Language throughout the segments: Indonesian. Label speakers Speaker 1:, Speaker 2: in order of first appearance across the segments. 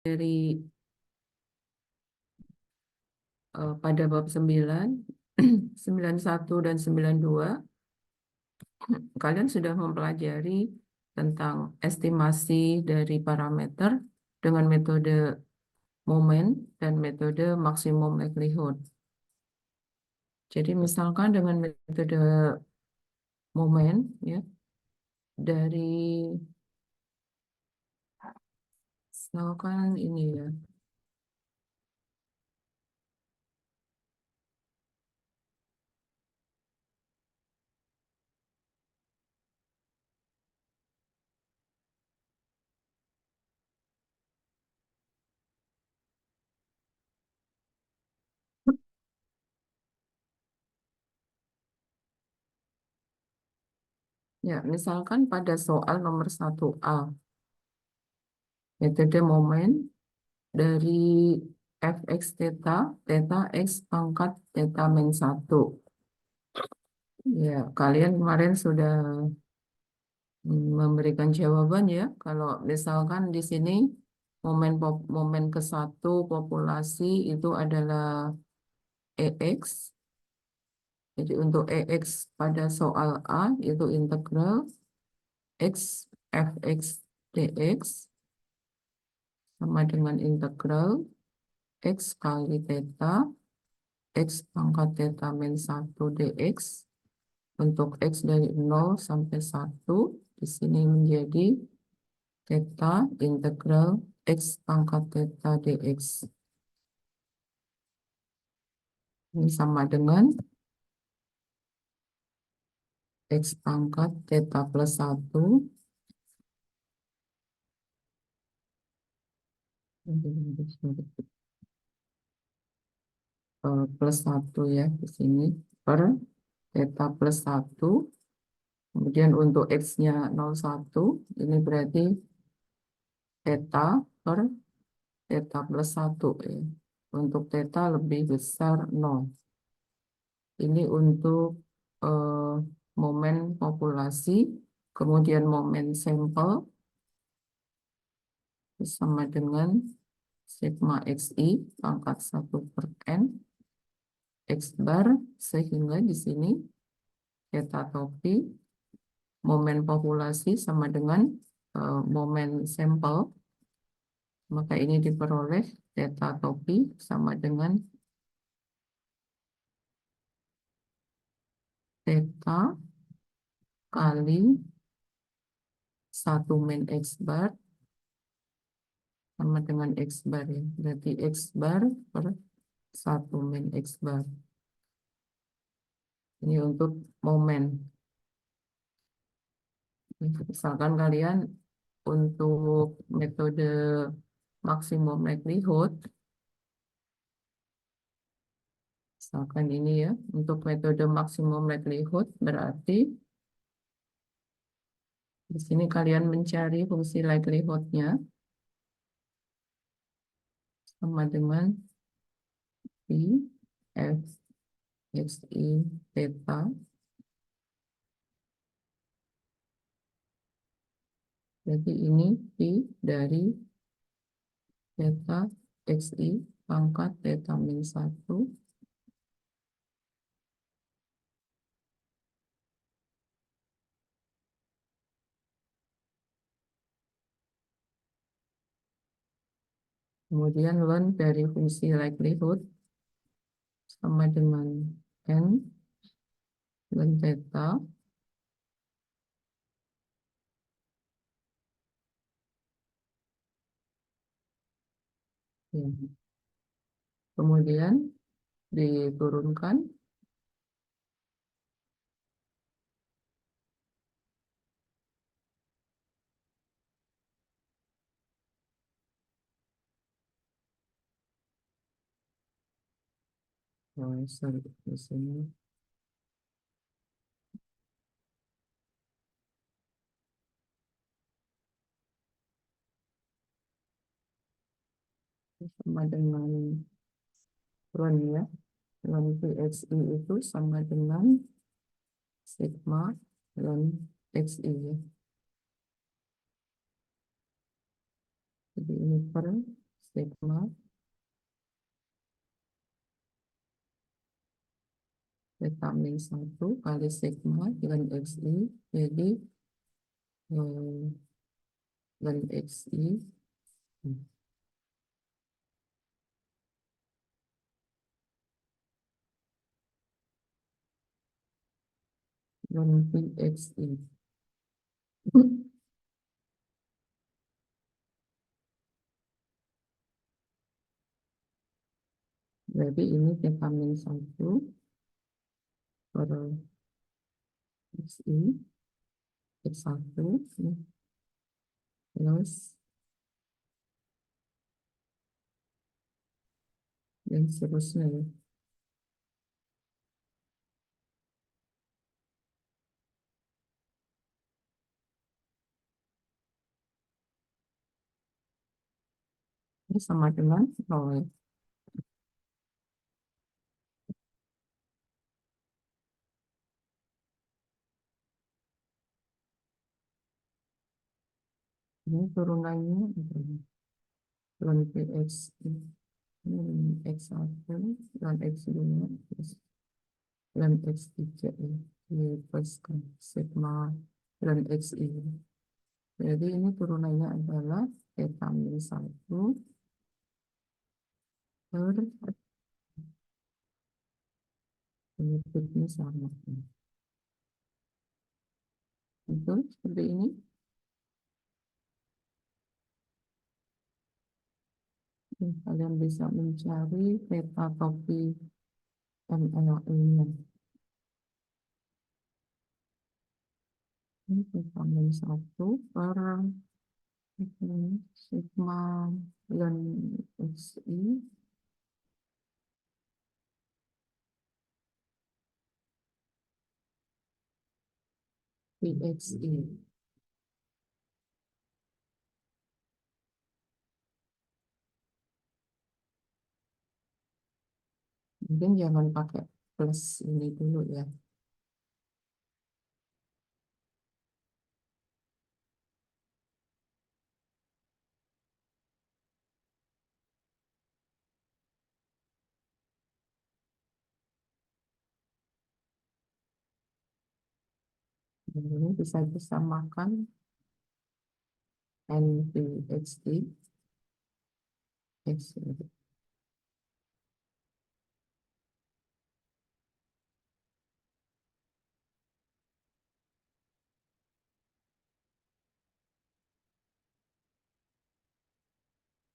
Speaker 1: dari pada bab 9, 91 dan 92, kalian sudah mempelajari tentang estimasi dari parameter dengan metode momen dan metode maksimum likelihood. Jadi misalkan dengan metode momen, ya, dari misalkan ini ya, ya misalkan pada soal nomor 1A, metode momen dari fx theta, theta x pangkat theta min 1. Ya, kalian kemarin sudah memberikan jawaban ya. Kalau misalkan di sini momen ke satu populasi itu adalah EX. Jadi untuk EX pada soal A itu integral X fx dx sama dengan integral X kali theta X pangkat theta min 1 dx. Untuk X dari 0 sampai 1 di sini menjadi theta integral X pangkat theta dx. Ini sama dengan X pangkat theta plus 1 plus 1 ya di sini per theta plus 1. Kemudian untuk X-nya 0,1 ini berarti theta per theta plus 1 ya. Untuk theta lebih besar 0. Ini untuk eh, momen populasi, kemudian momen sampel sama dengan sigma xi pangkat 1 per n x bar, sehingga di sini theta topi momen populasi sama dengan momen sampel, maka ini diperoleh theta topi sama dengan theta kali 1 min x bar sama dengan x bar ya. Berarti x bar per 1 min x bar. Ini untuk momen. Misalkan kalian untuk metode maksimum likelihood, misalkan ini ya, untuk metode maksimum likelihood berarti di sini kalian mencari fungsi likelihoodnya sama dengan P F X I theta. Jadi ini P dari theta XI pangkat theta min 1 kemudian ln dari fungsi likelihood sama dengan N ln theta ya. Kemudian diturunkan sorry, di sini sama dengan ln ya, ln PXI itu sama dengan sigma ln XI ya. Jadi ini per Theta min 1 kali sigma ln XI, jadi ln XI ln PXI. Jadi ini theta min 1 per XI, X1, plus dan seterusnya ya. Ini sama dengan 0 ya. Ini turunannya ln PXI, ln X1, ln X2, plus ln X3 ya. Dipluskan sigma ln XI. Jadi ini turunannya adalah theta min 1 per penyebutnya sama. Betul, seperti ini. Kalian bisa mencari theta topi MLE-nya. Ini theta min 1 per sigma ln XI PXI. Mungkin jangan pakai plus ini dulu ya. Ini bisa disamakan NPXT X.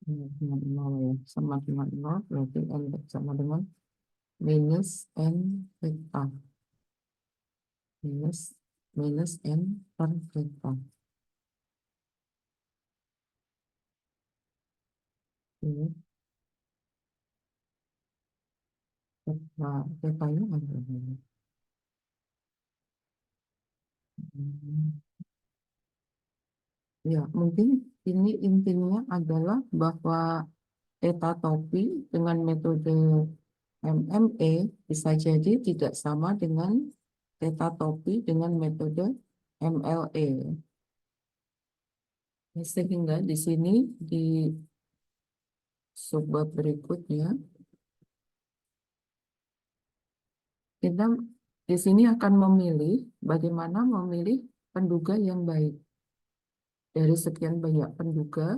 Speaker 1: Dengan 0 ya, sama dengan 0 berarti N sama dengan minus N theta, minus N per theta. Ini theta-nya ada. Ya, mungkin ini intinya adalah bahwa theta topi dengan metode MME bisa jadi tidak sama dengan theta topi dengan metode MLE. Sehingga di sini di subbab berikutnya kita di sini akan memilih bagaimana memilih penduga yang baik. Dari sekian banyak penduga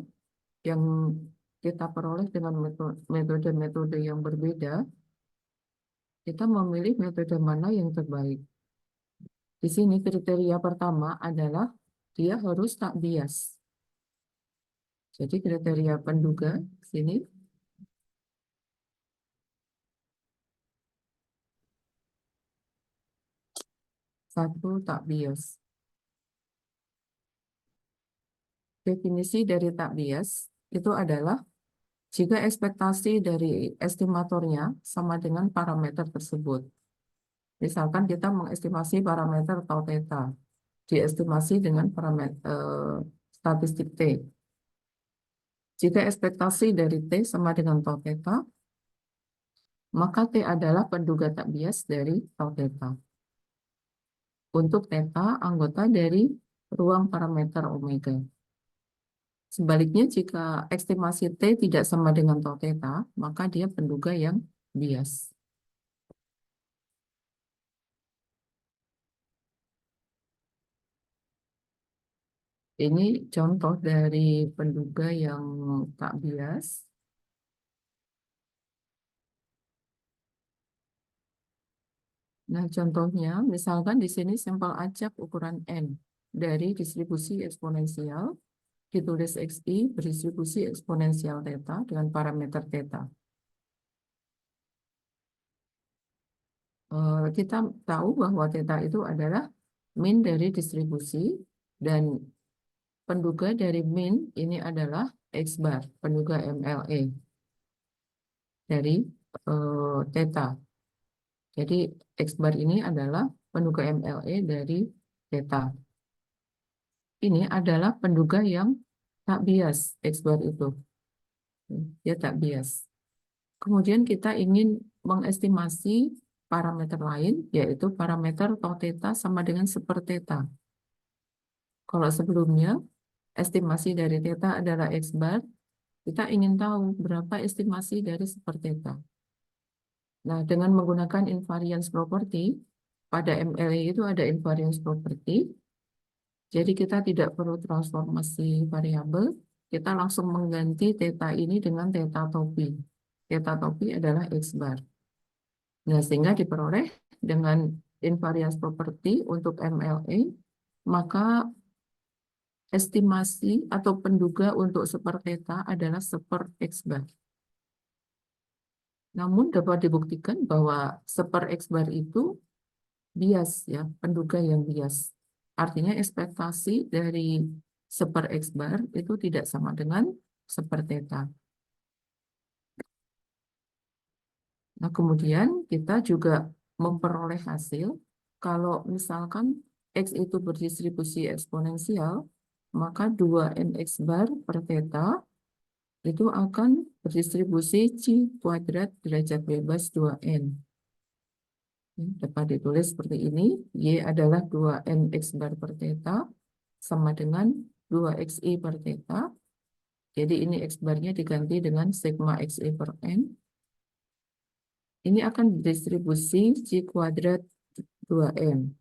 Speaker 1: yang kita peroleh dengan metode-metode yang berbeda, kita memilih metode mana yang terbaik. Di sini kriteria pertama adalah dia harus tak bias. Jadi kriteria penduga sini satu, tak bias. Definisi dari tak bias itu adalah jika ekspektasi dari estimatornya sama dengan parameter tersebut. Misalkan kita mengestimasi parameter tau theta, diestimasi dengan parameter statistik T. Jika ekspektasi dari T sama dengan tau theta, maka T adalah penduga tak bias dari tau theta. Untuk theta, anggota dari ruang parameter omega. Sebaliknya, jika estimasi T tidak sama dengan tau theta, maka dia penduga yang bias. Ini contoh dari penduga yang tak bias. Nah, contohnya, misalkan di sini sampel acak ukuran N dari distribusi eksponensial, ditulis XI berdistribusi eksponensial theta dengan parameter theta. Kita tahu bahwa theta itu adalah min dari distribusi, dan penduga dari min ini adalah X bar, penduga MLE dari theta. Jadi X bar ini adalah penduga MLE dari theta. Ini adalah penduga yang tak bias, X bar itu. Dia tak bias. Kemudian kita ingin mengestimasi parameter lain, yaitu parameter tau theta sama dengan seper theta. Kalau sebelumnya, estimasi dari theta adalah X bar, kita ingin tahu berapa estimasi dari seper theta. Nah, dengan menggunakan invariance property, pada MLE itu ada invariance property, jadi kita tidak perlu transformasi variabel, kita langsung mengganti theta ini dengan theta topi. Theta topi adalah X bar. Nah, sehingga diperoleh dengan invariance property untuk MLE, maka estimasi atau penduga untuk seper theta adalah seper X bar. Namun dapat dibuktikan bahwa seper X bar itu bias, ya, penduga yang bias. Artinya ekspektasi dari seper X bar itu tidak sama dengan seper theta. Nah, kemudian kita juga memperoleh hasil kalau misalkan X itu berdistribusi eksponensial, maka 2nx bar per theta itu akan berdistribusi C kuadrat derajat bebas 2n. Dapat ditulis seperti ini, Y adalah 2nx bar per theta sama dengan 2xi per theta. Jadi ini X barnya diganti dengan sigma xi per n. Ini akan berdistribusi C kuadrat 2n.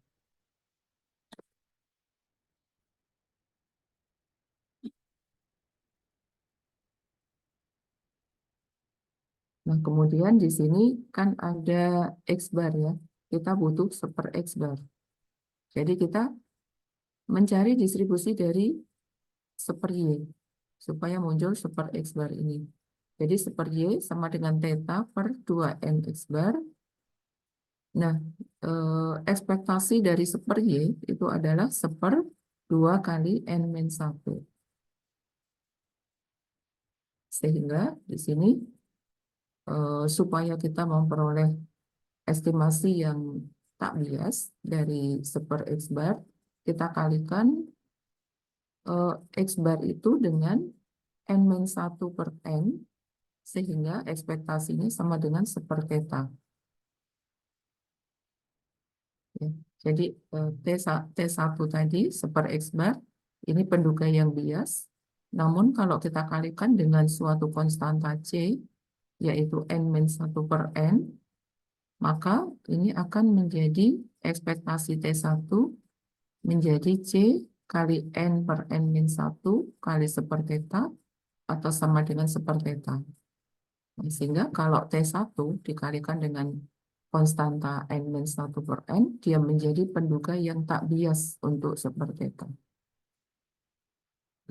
Speaker 1: Nah, kemudian di sini kan ada X bar, ya. Kita butuh seper X bar. Jadi kita mencari distribusi dari seper Y supaya muncul seper X bar ini. Jadi seper Y sama dengan theta per 2n X bar. Nah, ekspektasi dari seper Y itu adalah seper 2 kali n-1. Sehingga di sini supaya kita memperoleh estimasi yang tak bias dari seper X bar, kita kalikan X bar itu dengan n-1 per n, sehingga ekspektasinya sama dengan seper theta. Ya. Jadi T1 tadi, seper X bar, ini penduga yang bias. Namun kalau kita kalikan dengan suatu konstanta C, yaitu n-1 per n, maka ini akan menjadi ekspektasi T1 menjadi C kali n per n-1 kali seper theta atau sama dengan seper theta. Nah, sehingga kalau T1 dikalikan dengan konstanta n-1 per n, dia menjadi penduga yang tak bias untuk seper theta.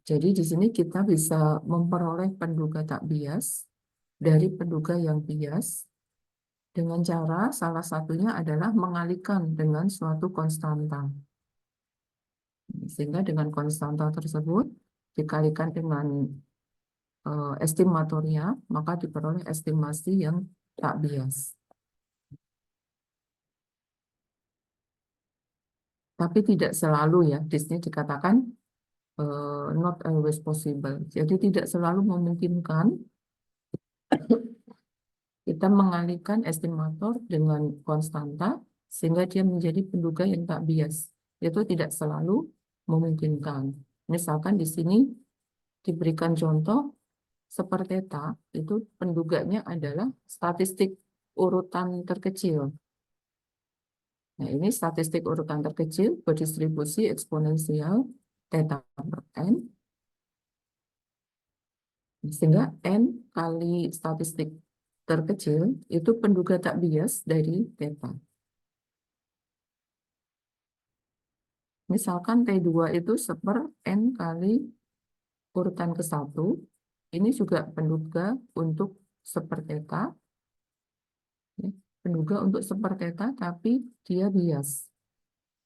Speaker 1: Jadi di sini kita bisa memperoleh penduga tak bias dari penduga yang bias dengan cara salah satunya adalah mengalihkan dengan suatu konstanta. Sehingga dengan konstanta tersebut dikalikan dengan estimatornya, maka diperoleh estimasi yang tak bias. Tapi tidak selalu, ya, di sini dikatakan not always possible. Jadi tidak selalu memungkinkan kita mengalihkan estimator dengan konstanta sehingga dia menjadi penduga yang tak bias. Itu tidak selalu memungkinkan. Misalkan di sini diberikan contoh seperti theta, itu penduganya adalah statistik urutan terkecil. Nah, ini statistik urutan terkecil berdistribusi eksponensial theta per n, sehingga n kali statistik terkecil itu penduga tak bias dari theta. Misalkan T2 itu seper n kali urutan ke-1, ini juga penduga untuk seper theta, ya. Penduga untuk seper theta, tapi dia bias.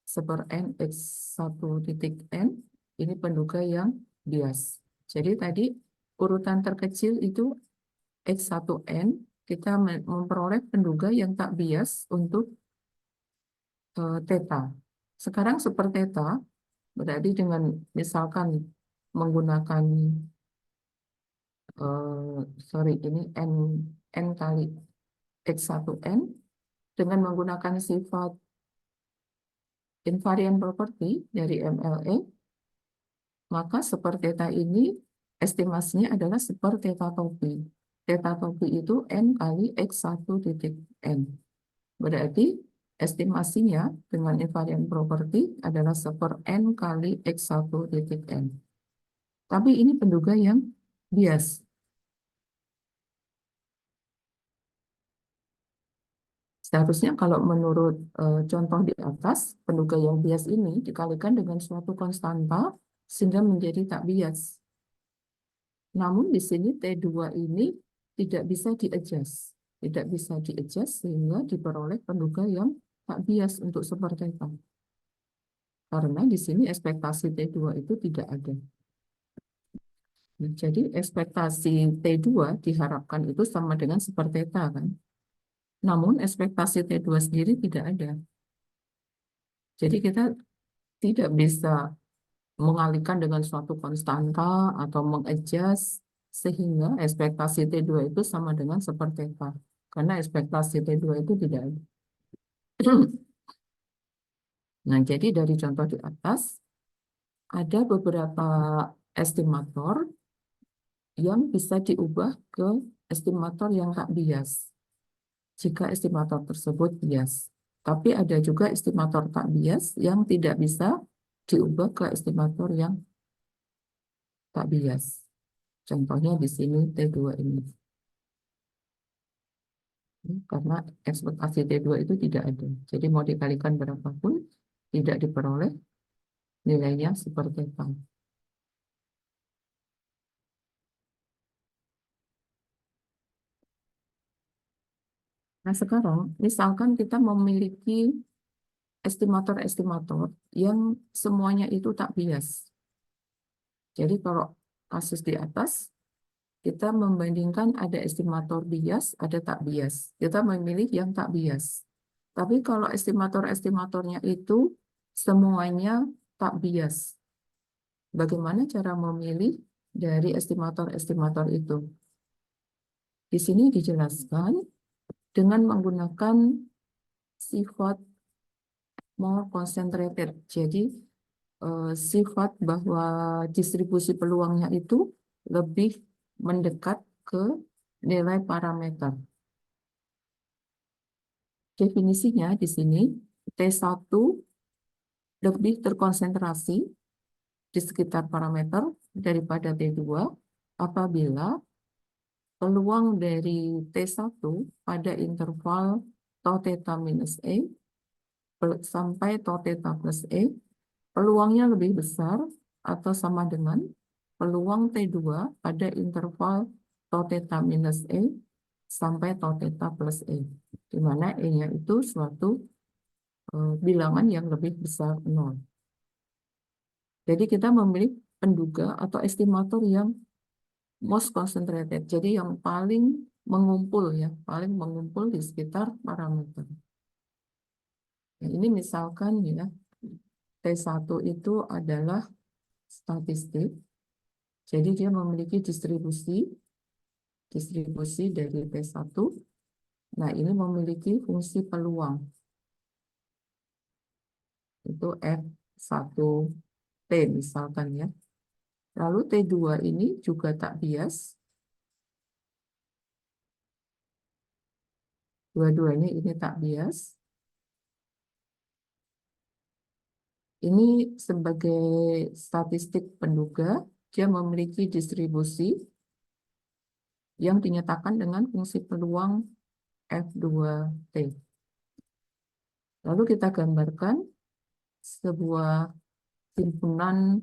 Speaker 1: Seper n x1 titik n, ini penduga yang bias. Jadi tadi urutan terkecil itu x1n, kita memperoleh penduga yang tak bias untuk theta. Sekarang seper theta, berarti dengan misalkan menggunakan sorry, ini n kali x1n dengan menggunakan sifat invariant property dari MLE, maka seper theta ini estimasinya adalah seper theta topi. Theta topi itu n kali x1 titik n. Berarti estimasinya dengan invariant property adalah seper n kali x1 titik n. Tapi ini penduga yang bias. Seharusnya kalau menurut contoh di atas, penduga yang bias ini dikalikan dengan suatu konstanta sehingga menjadi tak bias. Namun di sini T2 ini tidak bisa di-adjust. Tidak bisa di-adjust sehingga diperoleh penduga yang tak bias untuk seper theta. Karena di sini ekspektasi T2 itu tidak ada. Nah, jadi ekspektasi T2 diharapkan itu sama dengan seper theta kan. Namun ekspektasi T2 sendiri tidak ada. Jadi kita tidak bisa mengalihkan dengan suatu konstanta atau mengadjust sehingga ekspektasi T2 itu sama dengan seper theta. Karena ekspektasi T2 itu tidak ada. Nah, jadi dari contoh di atas, ada beberapa estimator yang bisa diubah ke estimator yang tak bias, jika estimator tersebut bias. Tapi ada juga estimator tak bias yang tidak bisa diubah ke estimator yang tak bias. Contohnya di sini T2 ini. Karena ekspektasi T2 itu tidak ada. Jadi mau dikalikan berapapun, tidak diperoleh nilainya seperti apa. Nah sekarang, misalkan kita memiliki estimator-estimator yang semuanya itu tak bias. Jadi kalau kasus di atas, kita membandingkan ada estimator bias, ada tak bias. Kita memilih yang tak bias. Tapi kalau estimator-estimatornya itu semuanya tak bias, bagaimana cara memilih dari estimator-estimator itu? Di sini dijelaskan dengan menggunakan sifat more concentrated. Jadi sifat bahwa distribusi peluangnya itu lebih mendekat ke nilai parameter. Definisinya di sini, T1 lebih terkonsentrasi di sekitar parameter daripada T2 apabila peluang dari T1 pada interval tau theta minus E sampai tau theta plus E, peluangnya lebih besar atau sama dengan peluang T2 pada interval tau theta minus E sampai tau theta plus E, di mana E-nya itu suatu bilangan yang lebih besar 0. Jadi kita memilih penduga atau estimator yang most concentrated, jadi yang paling mengumpul ya, paling mengumpul di sekitar parameter. Nah, ini misalkan ya, T1 itu adalah statistik, jadi dia memiliki distribusi dari T1. Nah, ini memiliki fungsi peluang, itu F1T misalkan ya. Lalu T2 ini juga tak bias, dua-duanya ini tak bias. Ini sebagai statistik penduga, dia memiliki distribusi yang dinyatakan dengan fungsi peluang F2T. Lalu kita gambarkan sebuah timbunan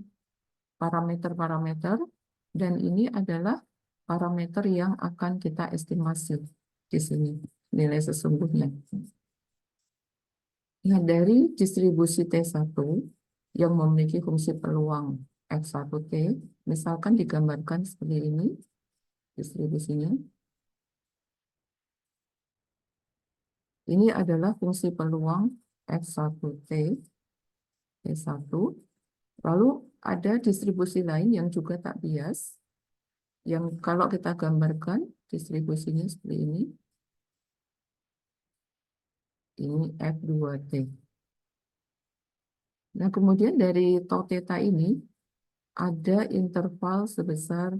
Speaker 1: parameter-parameter, dan ini adalah parameter yang akan kita estimasi di sini, nilai sesungguhnya. Nah, dari distribusi T1 yang memiliki fungsi peluang F1T, misalkan digambarkan seperti ini, distribusinya. Ini adalah fungsi peluang F1T, T1. Lalu ada distribusi lain yang juga tak bias, yang kalau kita gambarkan distribusinya seperti ini F2T. Nah, kemudian dari tau theta ini ada interval sebesar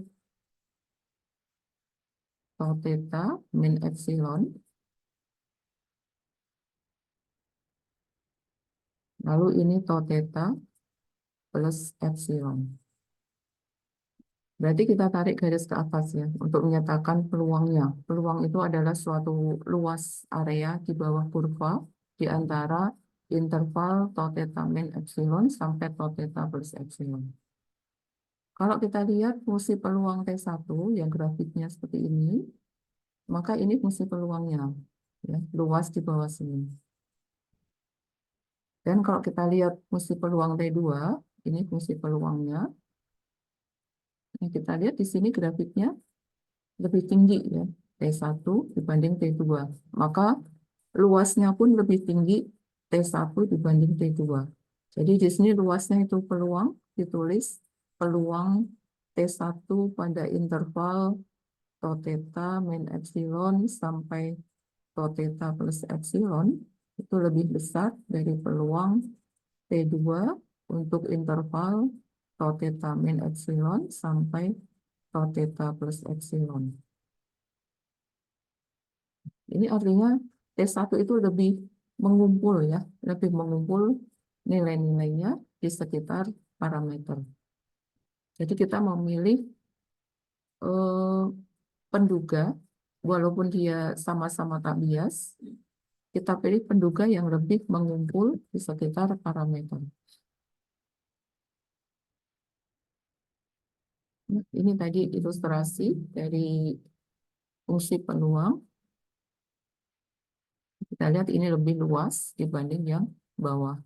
Speaker 1: tau theta min epsilon, lalu ini tau theta plus epsilon. Berarti kita tarik garis ke atas ya, untuk menyatakan peluangnya. Peluang itu adalah suatu luas area di bawah kurva di antara interval tau theta min epsilon sampai tau theta plus epsilon. Kalau kita lihat fungsi peluang T1 yang grafiknya seperti ini, maka ini fungsi peluangnya, ya, luas di bawah sini. Dan kalau kita lihat fungsi peluang T2, ini fungsi peluangnya. Nah, kita lihat di sini grafiknya lebih tinggi ya, T1 dibanding T2. Maka luasnya pun lebih tinggi T1 dibanding T2. Jadi di sini luasnya itu peluang, ditulis peluang T1 pada interval tau theta min epsilon sampai tau theta plus epsilon itu lebih besar dari peluang T2 untuk interval tau theta min epsilon sampai tau theta plus epsilon. Ini artinya T1 itu lebih mengumpul ya, lebih mengumpul nilai-nilainya di sekitar parameter. Jadi kita memilih eh, penduga, walaupun dia sama-sama tak bias, kita pilih penduga yang lebih mengumpul di sekitar parameter. Nah, ini tadi ilustrasi dari fungsi peluang. Kita lihat ini lebih luas dibanding yang bawah.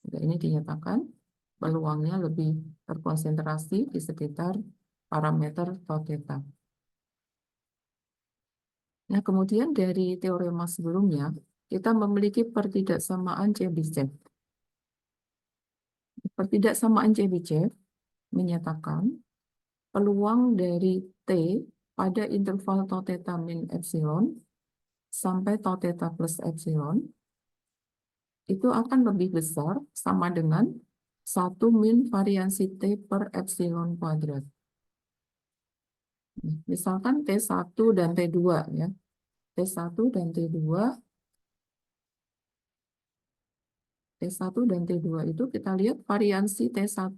Speaker 1: Nah, ini dinyatakan peluangnya lebih terkonsentrasi di sekitar parameter tau theta. Nah, kemudian dari teorema sebelumnya, kita memiliki pertidaksamaan Chebyshev. Pertidaksamaan Chebyshev menyatakan peluang dari T pada interval tau theta min epsilon sampai tau theta plus epsilon itu akan lebih besar sama dengan 1 min variansi T per epsilon kuadrat. Misalkan T1 dan T2 ya. T1 dan T2, T1 dan T2 itu kita lihat variansi T1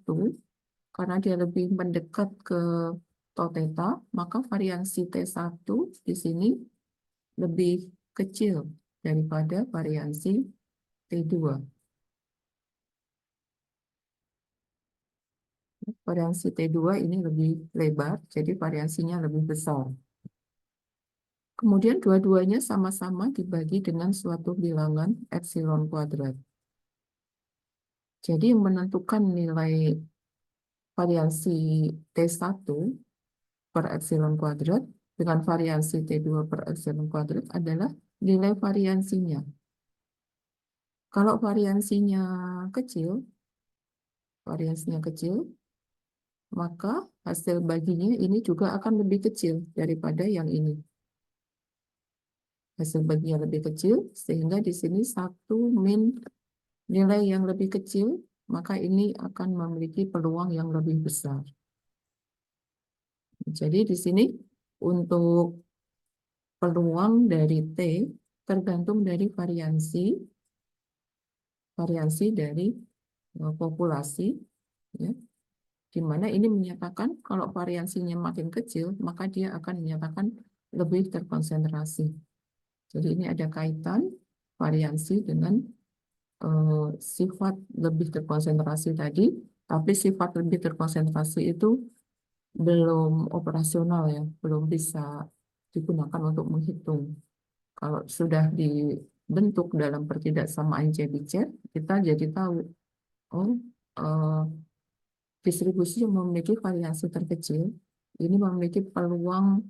Speaker 1: karena dia lebih mendekat ke tau theta, maka variansi T1 di sini lebih kecil daripada variansi T2. Variansi T2 ini lebih lebar, jadi variansinya lebih besar. Kemudian dua-duanya sama-sama dibagi dengan suatu bilangan epsilon kuadrat. Jadi yang menentukan nilai variansi T1 per epsilon kuadrat dengan variansi T2 per epsilon kuadrat adalah nilai variansinya. Kalau variansinya kecil, maka hasil baginya ini juga akan lebih kecil daripada yang ini. Hasil baginya lebih kecil, sehingga di sini 1 min nilai yang lebih kecil, maka ini akan memiliki peluang yang lebih besar. Jadi di sini untuk peluang dari T tergantung dari variansi dari populasi, ya, di mana ini menyatakan kalau variansinya makin kecil, maka dia akan menyatakan lebih terkonsentrasi. Jadi ini ada kaitan variansi dengan sifat lebih terkonsentrasi tadi, tapi sifat lebih terkonsentrasi itu belum operasional ya, belum bisa digunakan untuk menghitung. Kalau sudah dibentuk dalam pertidaksamaan Chebyshev, kita jadi tahu, oh, eh, distribusi yang memiliki variasi terkecil ini memiliki peluang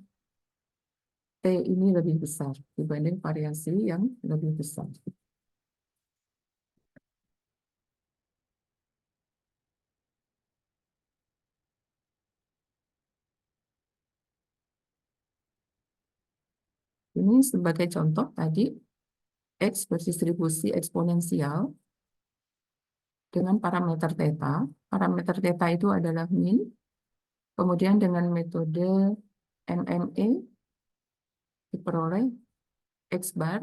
Speaker 1: T ini lebih besar dibanding variasi yang lebih besar. Ini sebagai contoh tadi, X berdistribusi eksponensial dengan parameter theta. Parameter theta itu adalah min. Kemudian dengan metode MME diperoleh X bar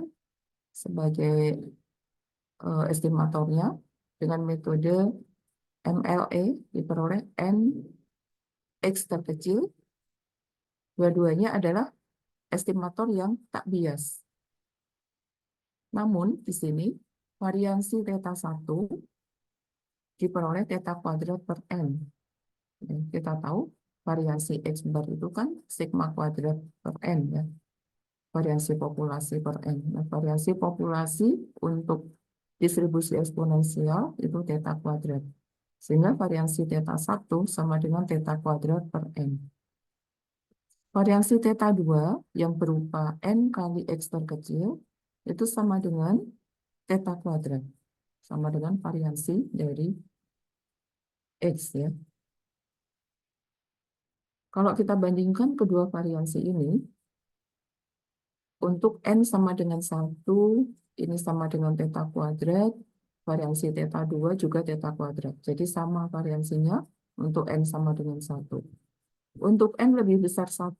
Speaker 1: sebagai estimatornya. Dengan metode MLE diperoleh N X terkecil. Dua-duanya adalah estimator yang tak bias. Namun di sini variansi theta 1 diperoleh theta kuadrat per N. Kita tahu variasi X bar itu kan sigma kuadrat per N ya. Variasi populasi per N. Nah, variasi populasi untuk distribusi eksponensial itu theta kuadrat. Sehingga variansi theta 1 sama dengan theta kuadrat per N. Variansi theta 2 yang berupa N kali X terkecil itu sama dengan theta kuadrat. Sama dengan variansi dari X ya. Kalau kita bandingkan kedua variansi ini, untuk N sama dengan 1, ini sama dengan theta kuadrat, variansi theta 2 juga theta kuadrat. Jadi sama variansinya untuk N sama dengan 1. Untuk N lebih besar 1,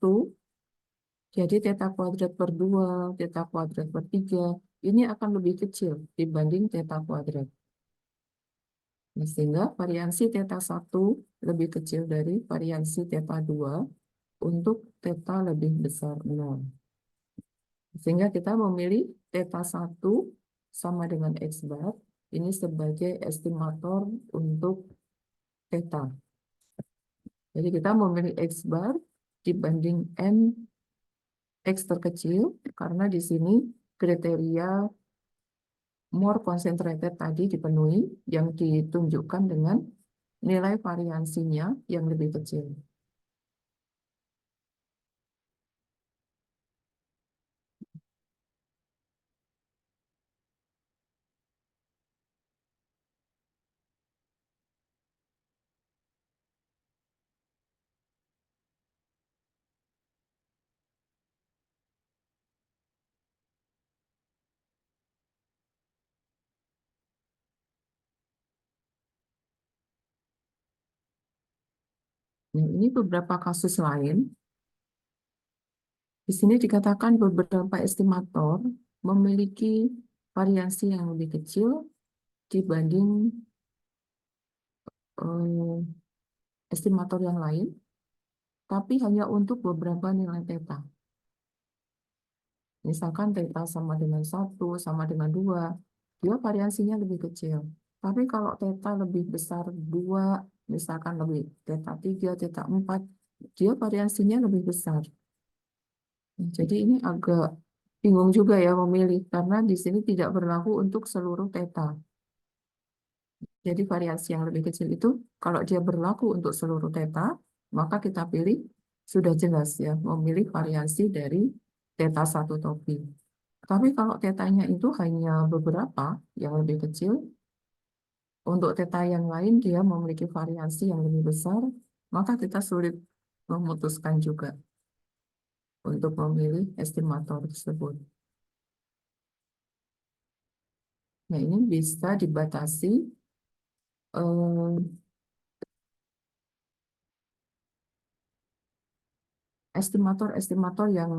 Speaker 1: jadi theta kuadrat per 2, theta kuadrat per 3, ini akan lebih kecil dibanding theta kuadrat. Nah, sehingga variansi theta 1 lebih kecil dari variansi theta 2 untuk theta lebih besar 0. Sehingga kita memilih theta 1 sama dengan X bar, ini sebagai estimator untuk theta. Jadi kita memilih X bar dibanding N X terkecil, karena di sini kriteria more concentrated tadi dipenuhi, yang ditunjukkan dengan nilai variansinya yang lebih kecil. Nah, ini beberapa kasus lain. Di sini dikatakan beberapa estimator memiliki variasi yang lebih kecil dibanding estimator yang lain, tapi hanya untuk beberapa nilai theta. Misalkan theta sama dengan 1, sama dengan 2, dia variasinya lebih kecil. Tapi kalau theta lebih besar 2, misalkan lebih theta 3, theta 4, dia variasinya lebih besar. Jadi ini agak bingung juga ya memilih, karena di sini tidak berlaku untuk seluruh theta. Jadi variasi yang lebih kecil itu, kalau dia berlaku untuk seluruh theta, maka kita pilih, sudah jelas ya, memilih variasi dari theta 1 topi. Tapi kalau tetanya itu hanya beberapa yang lebih kecil, untuk theta yang lain dia memiliki variasi yang lebih besar, maka kita sulit memutuskan juga untuk memilih estimator tersebut. Nah, ini bisa dibatasi estimator-estimator yang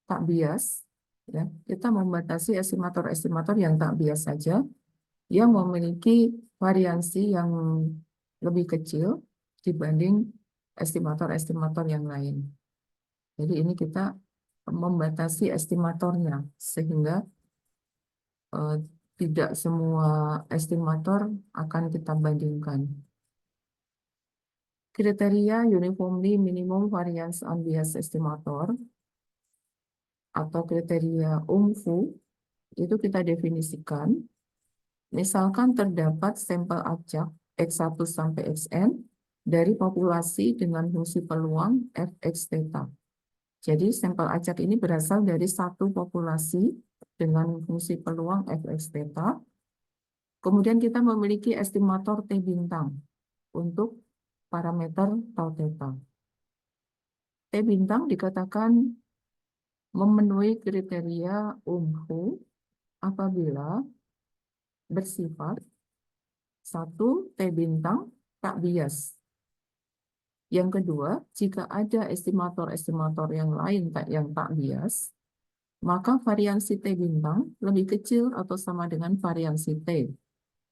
Speaker 1: tak bias, ya. Kita membatasi estimator-estimator yang tak bias saja, yang memiliki variansi yang lebih kecil dibanding estimator-estimator yang lain. Jadi ini kita membatasi estimatornya sehingga eh, tidak semua estimator akan kita bandingkan. Kriteria Uniformly Minimum Variance Unbiased Estimator atau kriteria UMFU itu kita definisikan. Misalkan terdapat sampel acak X1 sampai Xn dari populasi dengan fungsi peluang Fx theta. Jadi sampel acak ini berasal dari satu populasi dengan fungsi peluang Fx theta. Kemudian kita memiliki estimator T bintang untuk parameter tau theta. T bintang dikatakan memenuhi kriteria UMFU apabila bersifat satu, T bintang tak bias. Yang kedua, jika ada estimator-estimator yang lain yang tak bias, maka variansi T bintang lebih kecil atau sama dengan variansi T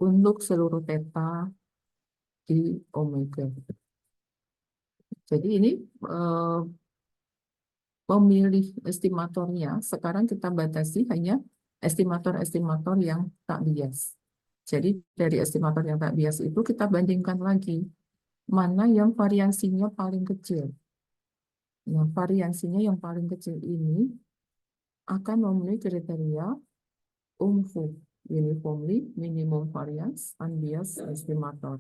Speaker 1: untuk seluruh theta di omega. Jadi ini pemilih estimatornya, sekarang kita batasi hanya estimator-estimator yang tak bias. Jadi dari estimator yang tak bias itu kita bandingkan lagi mana yang variansinya paling kecil. Nah, variansinya yang paling kecil ini akan memenuhi kriteria UMFU, Uniformly Minimum Variance Unbiased Estimator.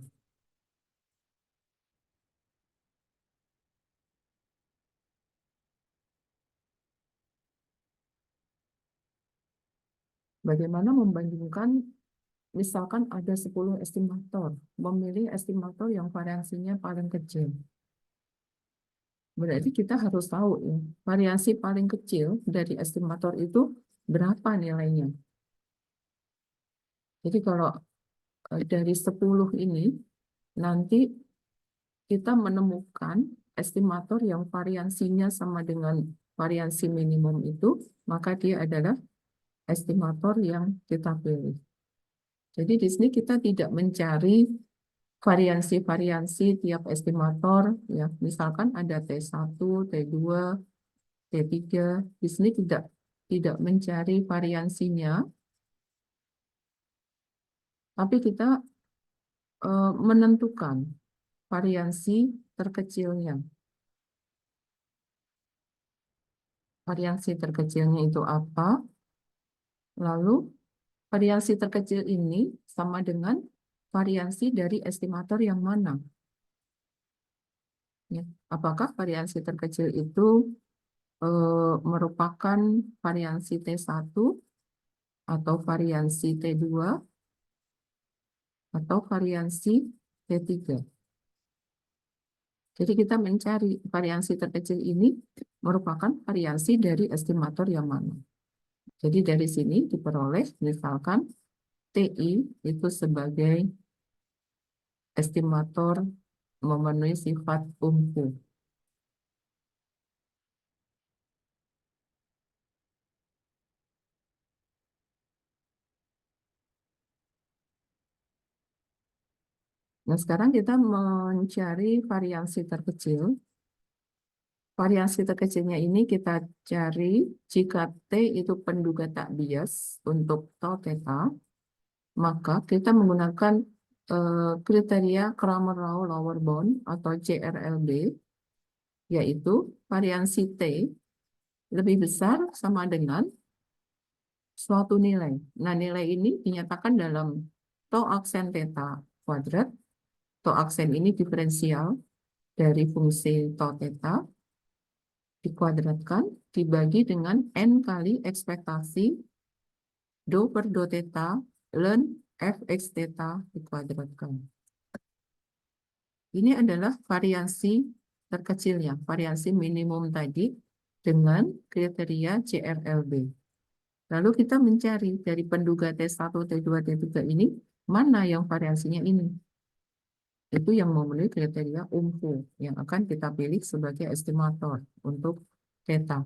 Speaker 1: Bagaimana membandingkan, misalkan ada 10 estimator, memilih estimator yang variansinya paling kecil. Berarti kita harus tahu ya, variasi paling kecil dari estimator itu berapa nilainya. Jadi kalau dari 10 ini, nanti kita menemukan estimator yang variansinya sama dengan variansi minimum itu, maka dia adalah estimator yang kita pilih. Jadi di sini kita tidak mencari variansi-variansi tiap estimator, ya. Misalkan ada T1, T2, T3, di sini tidak mencari variansinya, tapi kita menentukan variansi terkecilnya. Variansi terkecilnya itu apa? Lalu variansi terkecil ini sama dengan variansi dari estimator yang mana? Ya. Apakah variansi terkecil itu merupakan variansi T1 atau variansi T2 atau variansi T3? Jadi kita mencari variansi terkecil ini merupakan variansi dari estimator yang mana. Jadi dari sini diperoleh misalkan TI itu sebagai estimator memenuhi sifat UMFU. Nah, sekarang kita mencari variansi terkecil. Variansi terkecilnya ini kita cari jika T itu penduga tak bias untuk tau theta, maka kita menggunakan kriteria Cramer-Rao lower bound atau CRLB, yaitu variansi T lebih besar sama dengan suatu nilai. Nah, nilai ini dinyatakan dalam tau aksen theta kuadrat. Tau aksen ini diferensial dari fungsi tau theta dikuadratkan dibagi dengan N kali ekspektasi do per do theta ln Fx theta dikuadratkan. Ini adalah variansi terkecilnya, variansi minimum tadi dengan kriteria CRLB. Lalu kita mencari dari penduga T1, T2, T3 ini, mana yang variansinya ini. Itu yang memenuhi kriteria UMFU yang akan kita pilih sebagai estimator untuk theta.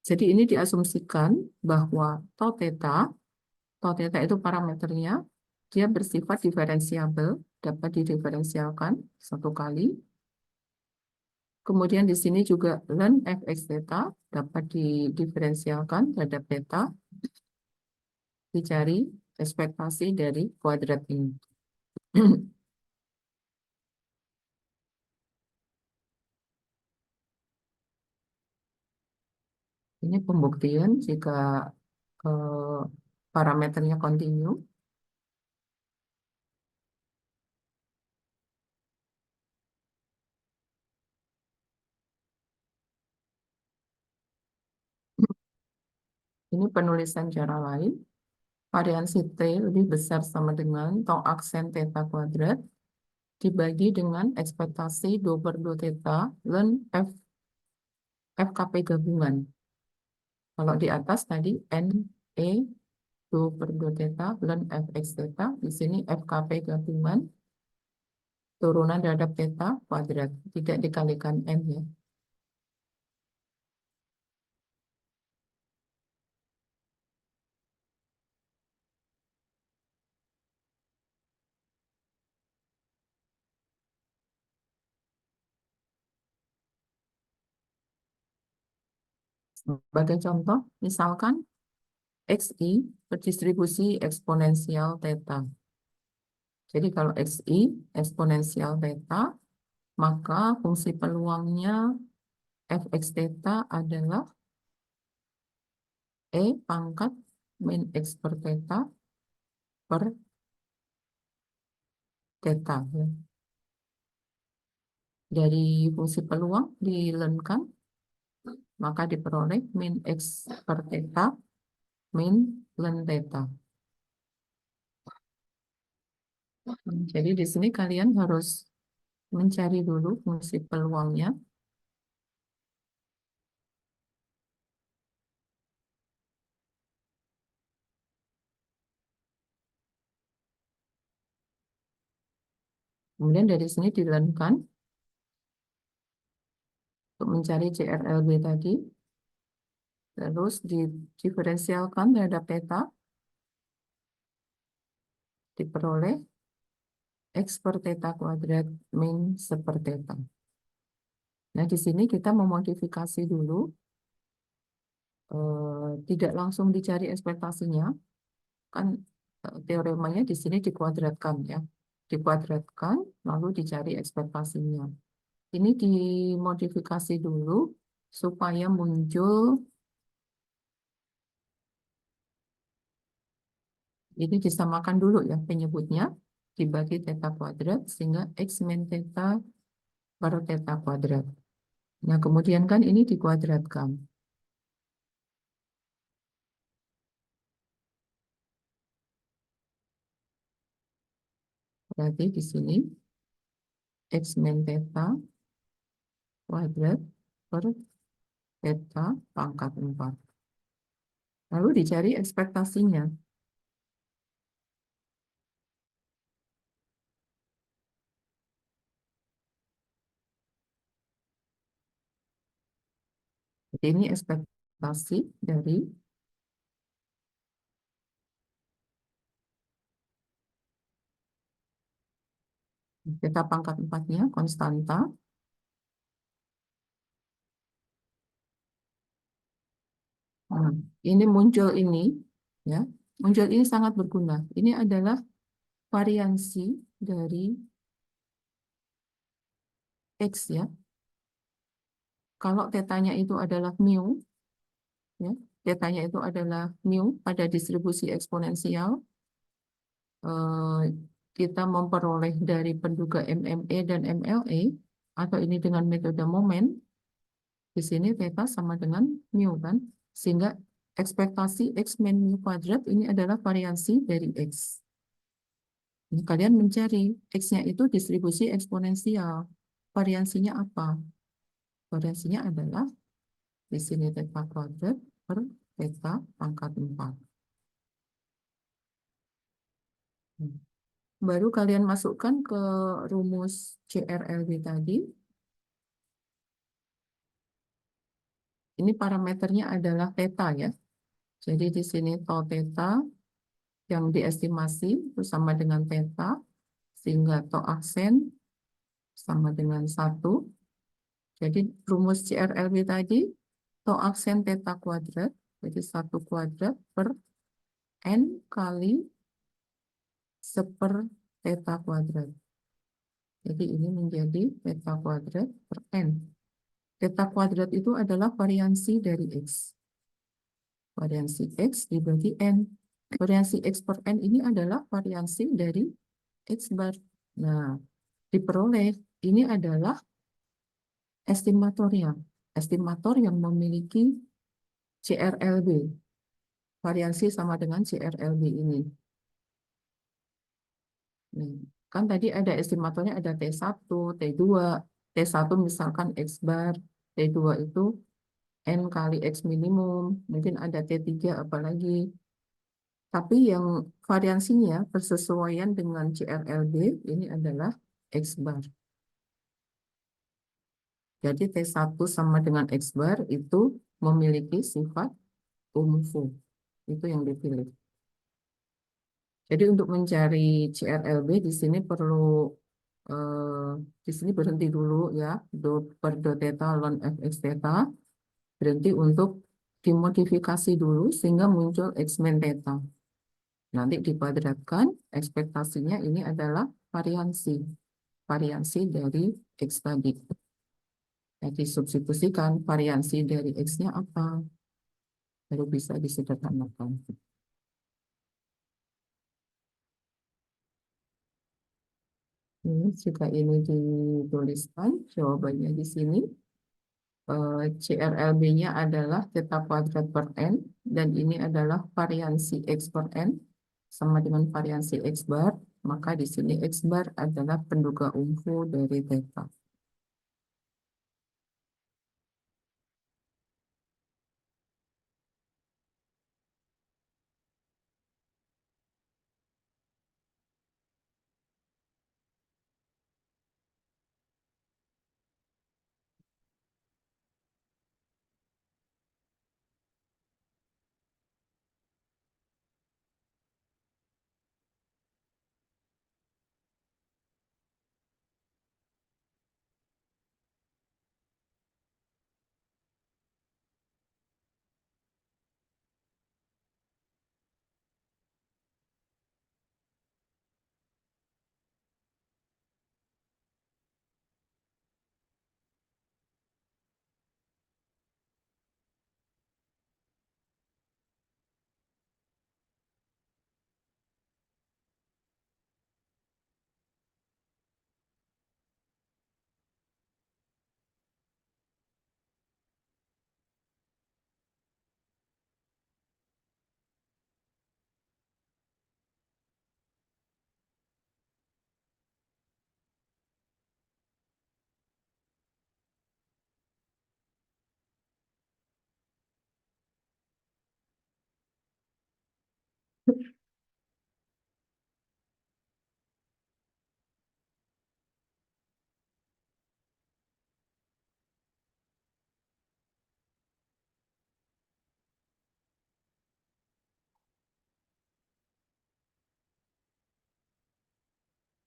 Speaker 1: Jadi ini diasumsikan bahwa tau theta Tau theta itu parameternya, dia bersifat diferensiabel, dapat didiferensialkan satu kali. Kemudian di sini juga ln fx theta dapat didiferensialkan terhadap theta, dicari ekspektasi dari kuadrat ini. Ini pembuktian jika eh, parameternya kontinu. Ini penulisan cara lain. Variansi T lebih besar sama dengan tau aksen theta kuadrat dibagi dengan ekspektasi 2/2 theta ln FKP gabungan. Kalau di atas tadi NE 2/2 theta ln Fx theta, di sini FKP gabungan turunan terhadap theta kuadrat, tidak dikalikan N ya. Sebagai contoh, misalkan XI berdistribusi eksponensial theta. Jadi kalau XI eksponensial theta, maka fungsi peluangnya Fx theta adalah E pangkat min X per theta per theta. Ya. Dari fungsi peluang dilenkan, maka diperoleh min X per theta min ln theta. Jadi di sini kalian harus mencari dulu fungsi peluangnya. Kemudian dari sini dilenkan untuk mencari CRLB tadi. Terus didiferensialkan terhadap theta, diperoleh X per theta kuadrat min 1 theta. Nah, di sini kita memodifikasi dulu, tidak langsung dicari ekspektasinya, kan teoremanya di sini dikuadratkan ya, dikuadratkan lalu dicari ekspektasinya. Ini dimodifikasi dulu supaya muncul, ini disamakan dulu ya penyebutnya, dibagi theta kuadrat sehingga X min theta per theta kuadrat. Nah, kemudian kan ini dikuadratkan. Berarti di sini X min theta kuadrat per theta pangkat 4. Lalu dicari ekspektasinya. Jadi ini ekspektasi dari theta pangkat 4-nya, konstanta. Nah, ini muncul ini, ya, muncul ini sangat berguna. Ini adalah variansi dari X ya. Kalau tetanya itu adalah mu, ya, tetanya itu adalah mu pada distribusi eksponensial, eh, kita memperoleh dari penduga MMA dan MLA, atau ini dengan metode momen, di sini theta sama dengan mu kan, sehingga ekspektasi X min mu kuadrat ini adalah variansi dari X. Ini kalian mencari X-nya itu distribusi eksponensial. Variansinya apa? Variansinya adalah di sini theta kuadrat per theta pangkat 4. Baru kalian masukkan ke rumus CRLB tadi. Ini parameternya adalah theta ya. Jadi di sini tau theta yang diestimasi itu sama dengan theta, sehingga tau aksen sama dengan 1. Jadi rumus CRLB tadi, tau aksen theta kuadrat, jadi 1 kuadrat per N kali 1/, theta kuadrat. Jadi ini menjadi theta kuadrat per N. Theta kuadrat itu adalah variansi dari X. Variansi X dibagi N. Variansi X per N ini adalah variansi dari X bar. Nah, diperoleh ini adalah estimatornya. Estimator yang memiliki CRLB. Variansi sama dengan CRLB ini. Nih, kan tadi ada estimatornya ada T1, T2. T1 misalkan X bar, T2 itu N kali X minimum, mungkin ada T3 apalagi. Tapi yang variansinya bersesuaian dengan CRLB ini adalah X bar. Jadi T1 sama dengan X bar itu memiliki sifat UMFU. Itu yang dipilih. Jadi untuk mencari CRLB di sini perlu di sini berhenti dulu ya, per do theta ln fx theta, berhenti untuk dimodifikasi dulu sehingga muncul X min theta. Nanti dikuadratkan, ekspektasinya ini adalah variansi. Variansi dari X tadi. Jadi substitusikan variansi dari X-nya apa, baru bisa disederhanakan. Ini jika ini dituliskan, jawabannya di sini. CRLB-nya adalah theta kuadrat per N, dan ini adalah variansi X per N, sama dengan variansi X bar, maka di sini X bar adalah penduga UMFU dari theta.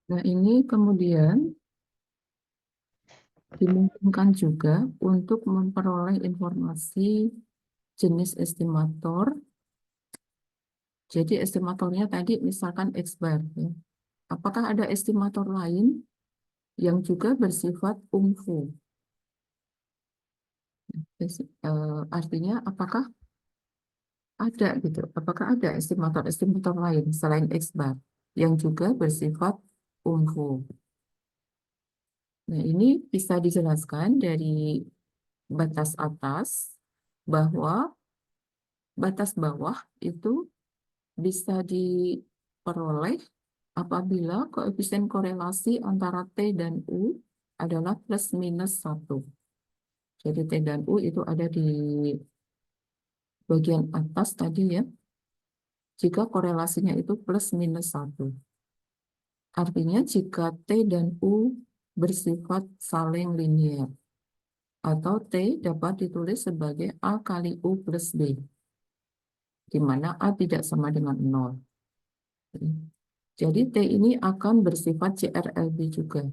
Speaker 1: Nah, ini kemudian dimungkinkan juga untuk memperoleh informasi jenis estimator. Jadi estimatornya tadi misalkan X bar. Ya. Apakah ada estimator lain yang juga bersifat UMFU? Artinya apakah ada gitu? Apakah ada estimator-estimator lain selain X bar yang juga bersifat UMFU? Nah, ini bisa dijelaskan dari batas atas bahwa batas bawah itu bisa diperoleh apabila koefisien korelasi antara T dan U adalah plus minus 1. Jadi T dan U itu ada di bagian atas tadi ya. Jika korelasinya itu plus minus 1. Artinya jika T dan U bersifat saling linier. Atau T dapat ditulis sebagai A kali U plus B. Di mana A tidak sama dengan 0. Jadi T ini akan bersifat CRLB juga.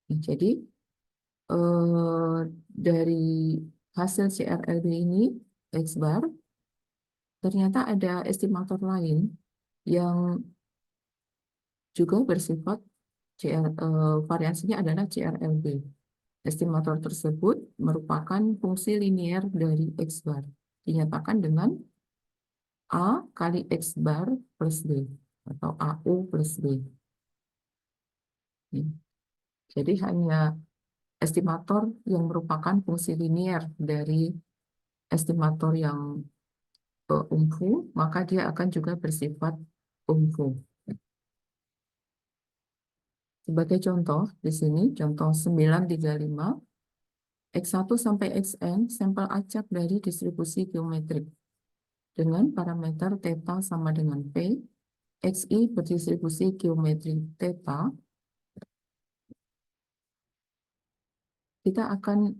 Speaker 1: Jadi dari hasil CRLB ini X bar, ternyata ada estimator lain yang juga bersifat variansinya adalah CRLB. Estimator tersebut merupakan fungsi linier dari X bar, dinyatakan dengan A kali X bar plus B, atau AU plus B. Jadi hanya estimator yang merupakan fungsi linier dari estimator yang UMFU, maka dia akan juga bersifat UMFU. Sebagai contoh, di sini contoh 935, X1 sampai Xn sampel acak dari distribusi geometrik dengan parameter theta sama dengan P, Xi berdistribusi geometri theta, kita akan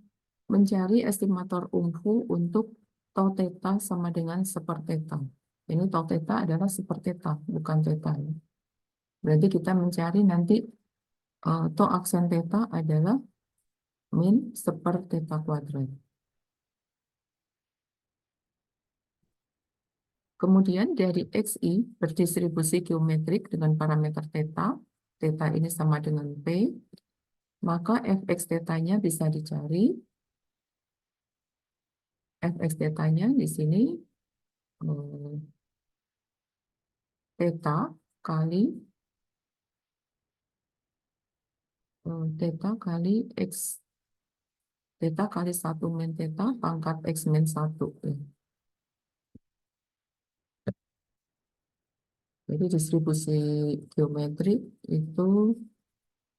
Speaker 1: mencari estimator UMFU untuk tau theta sama dengan sepertheta. Ini tau theta adalah sepertheta, bukan theta. Berarti kita mencari nanti tau aksen theta adalah min sepertheta kuadrat. Kemudian dari Xi berdistribusi geometrik dengan parameter theta, theta ini sama dengan P, maka fx theta-nya bisa dicari. Fx theta-nya di sini theta kali theta kali x, theta kali 1 min theta pangkat x min 1. Jadi distribusi geometrik itu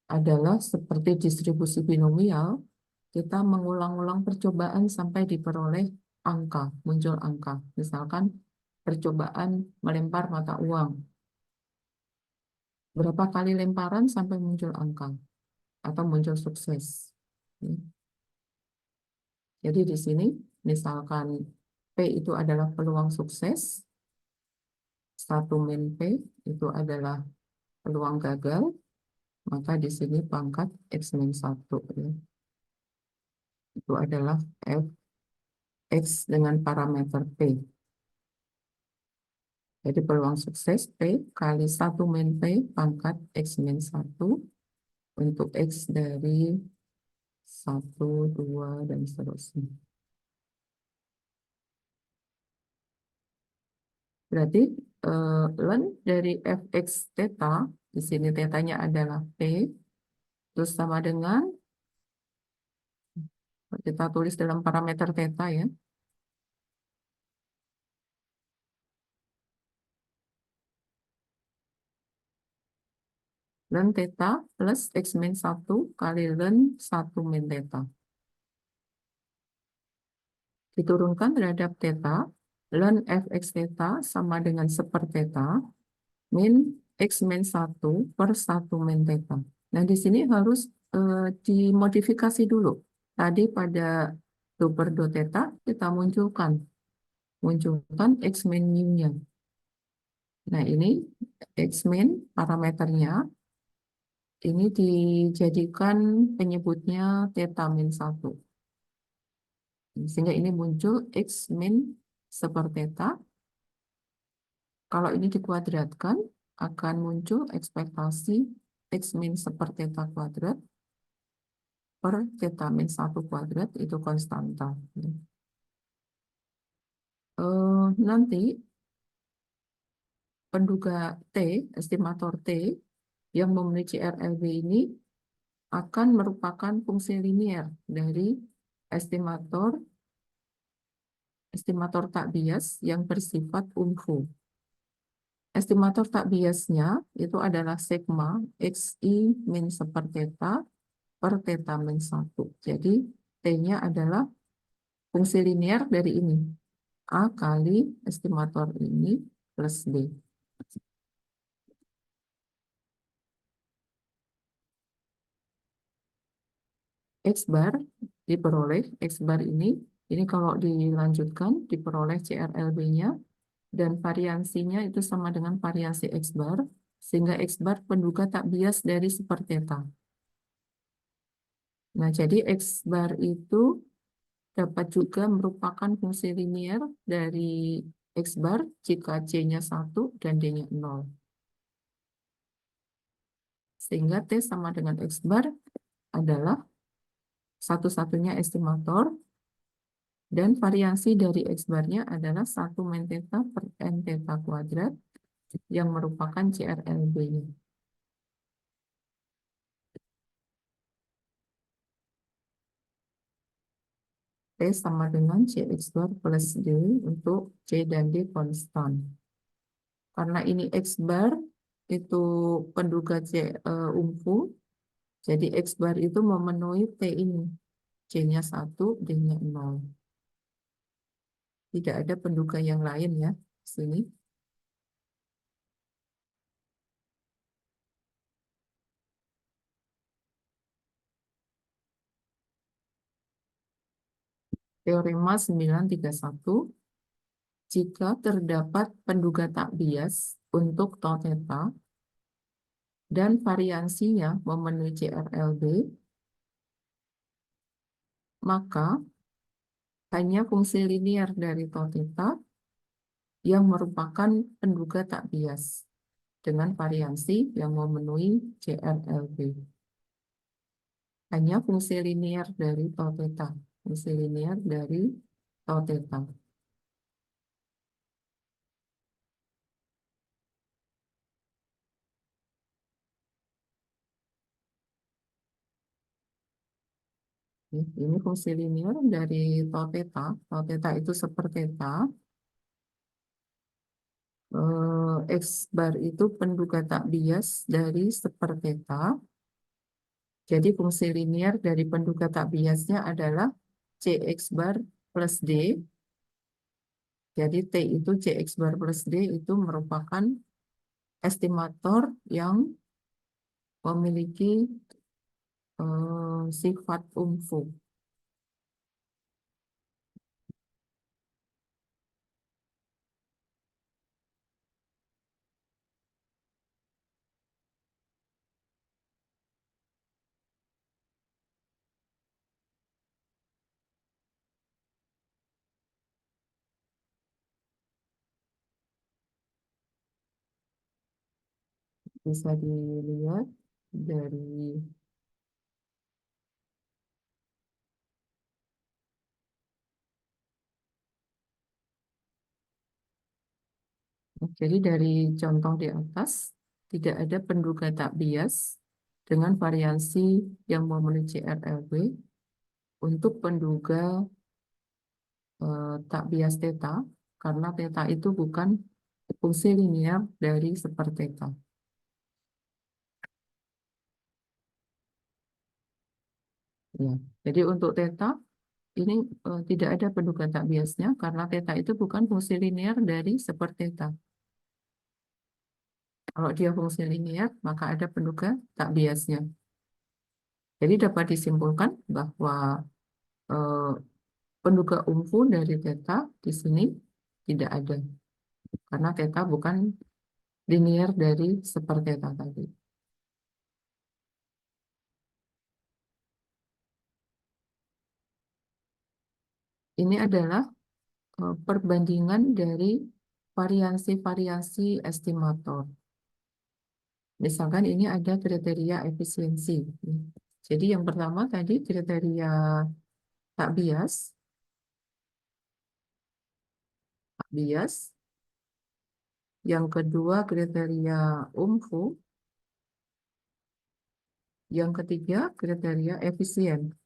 Speaker 1: adalah seperti distribusi binomial, kita mengulang-ulang percobaan sampai diperoleh angka, muncul angka. Misalkan percobaan melempar mata uang. Berapa kali lemparan sampai muncul angka atau muncul sukses. Jadi di sini misalkan P itu adalah peluang sukses, 1 min P itu adalah peluang gagal, maka di sini pangkat X min 1. Ya. Itu adalah F X dengan parameter P. Jadi peluang sukses P kali 1 min P pangkat X min 1 untuk X dari 1, 2, dan seterusnya. Berarti ln dari fx theta, di sini tetanya adalah P, terus sama dengan, kita tulis dalam parameter theta ya, ln theta plus x min 1 kali ln 1 min theta. Diturunkan terhadap theta, ln fx theta sama dengan sepertheta min x min 1 per 1 min theta. Nah, di sini harus dimodifikasi dulu. Tadi pada 2 per 2 theta kita munculkan x min mu-nya. Nah, ini x min parameternya ini dijadikan penyebutnya theta min 1. Sehingga ini muncul x min sepertheta. Kalau ini dikuadratkan, akan muncul ekspektasi x min sepertheta kuadrat per theta min 1 kuadrat, itu konstanta. Nanti penduga T, estimator T, yang memenuhi CRLB ini akan merupakan fungsi linier dari estimator tak bias yang bersifat UMFU. Estimator tak biasnya itu adalah sigma Xi min sepertheta per theta min 1. Jadi T-nya adalah fungsi linier dari ini. A kali estimator ini plus B. X bar diperoleh, X bar ini kalau dilanjutkan diperoleh CRLB-nya dan variansinya itu sama dengan variansi X bar, sehingga X bar penduga tak bias dari sepertheta. Nah, jadi X bar itu dapat juga merupakan fungsi linier dari X bar jika C-nya 1 dan D-nya 0. Sehingga T sama dengan X bar adalah satu-satunya estimator, dan variansi dari X bar-nya adalah 1 min theta per N theta kuadrat yang merupakan CRLB-nya. T sama dengan CX bar plus D untuk C dan D konstan. Karena ini X bar itu penduga umfu, jadi X bar itu memenuhi T ini. C-nya 1, D-nya 0. Tidak ada penduga yang lain ya, sini. Teorema 931, jika terdapat penduga tak bias untuk tau theta dan variansinya memenuhi CRLB, maka hanya fungsi linier dari tau theta yang merupakan penduga tak bias dengan variansi yang memenuhi CRLB. Hanya fungsi linier dari tau theta. Fungsi linier dari tau theta. Ini fungsi linier dari tau theta. Tau theta itu sepertheta. X bar itu penduga tak bias dari sepertheta. Jadi fungsi linier dari penduga tak biasnya adalah CX bar plus D. Jadi T itu CX bar plus D itu merupakan estimator yang memiliki sifat umfu. Bisa dilihat dari jadi dari contoh di atas tidak ada penduga tak bias dengan variansi yang memenuhi CRLB untuk penduga tak bias theta karena theta itu bukan fungsi linier dari sepertheta. Ya, jadi untuk theta ini tidak ada penduga tak biasnya karena theta itu bukan fungsi linier dari sepertheta. Kalau dia fungsi linier, maka ada penduga tak biasnya. Jadi dapat disimpulkan bahwa eh, penduga umfu dari theta di sini tidak ada. Karena theta bukan linier dari sepertheta tadi. Ini adalah perbandingan dari variansi-variasi estimator. Misalkan ini ada kriteria efisiensi. Jadi yang pertama tadi kriteria tak bias. Tak bias. Yang kedua kriteria umfu. Yang ketiga kriteria efisien.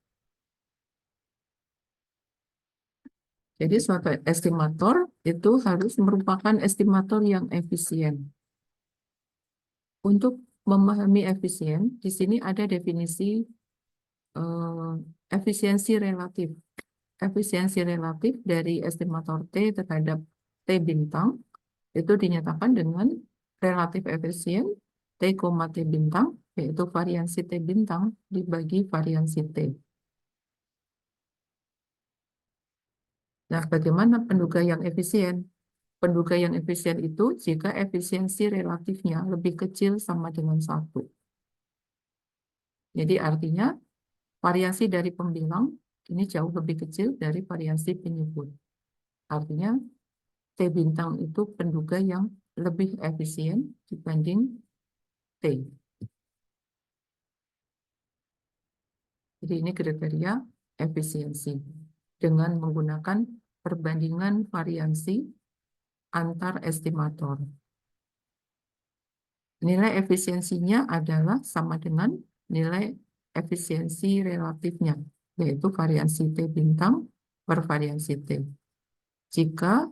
Speaker 1: Jadi suatu estimator itu harus merupakan estimator yang efisien. Untuk memahami efisien, di sini ada definisi efisiensi relatif. Efisiensi relatif dari estimator T terhadap T bintang itu dinyatakan dengan relatif efisien T, T bintang, yaitu variansi T bintang dibagi variansi T. Nah, bagaimana penduga yang efisien? Penduga yang efisien itu jika efisiensi relatifnya lebih kecil sama dengan 1. Jadi artinya variasi dari pembilang ini jauh lebih kecil dari variasi penyebut. Artinya T bintang itu penduga yang lebih efisien dibanding T. Jadi ini kriteria efisiensi dengan menggunakan perbandingan variansi antar estimator. Nilai efisiensinya adalah sama dengan nilai efisiensi relatifnya, yaitu variansi T bintang per variansi T. Jika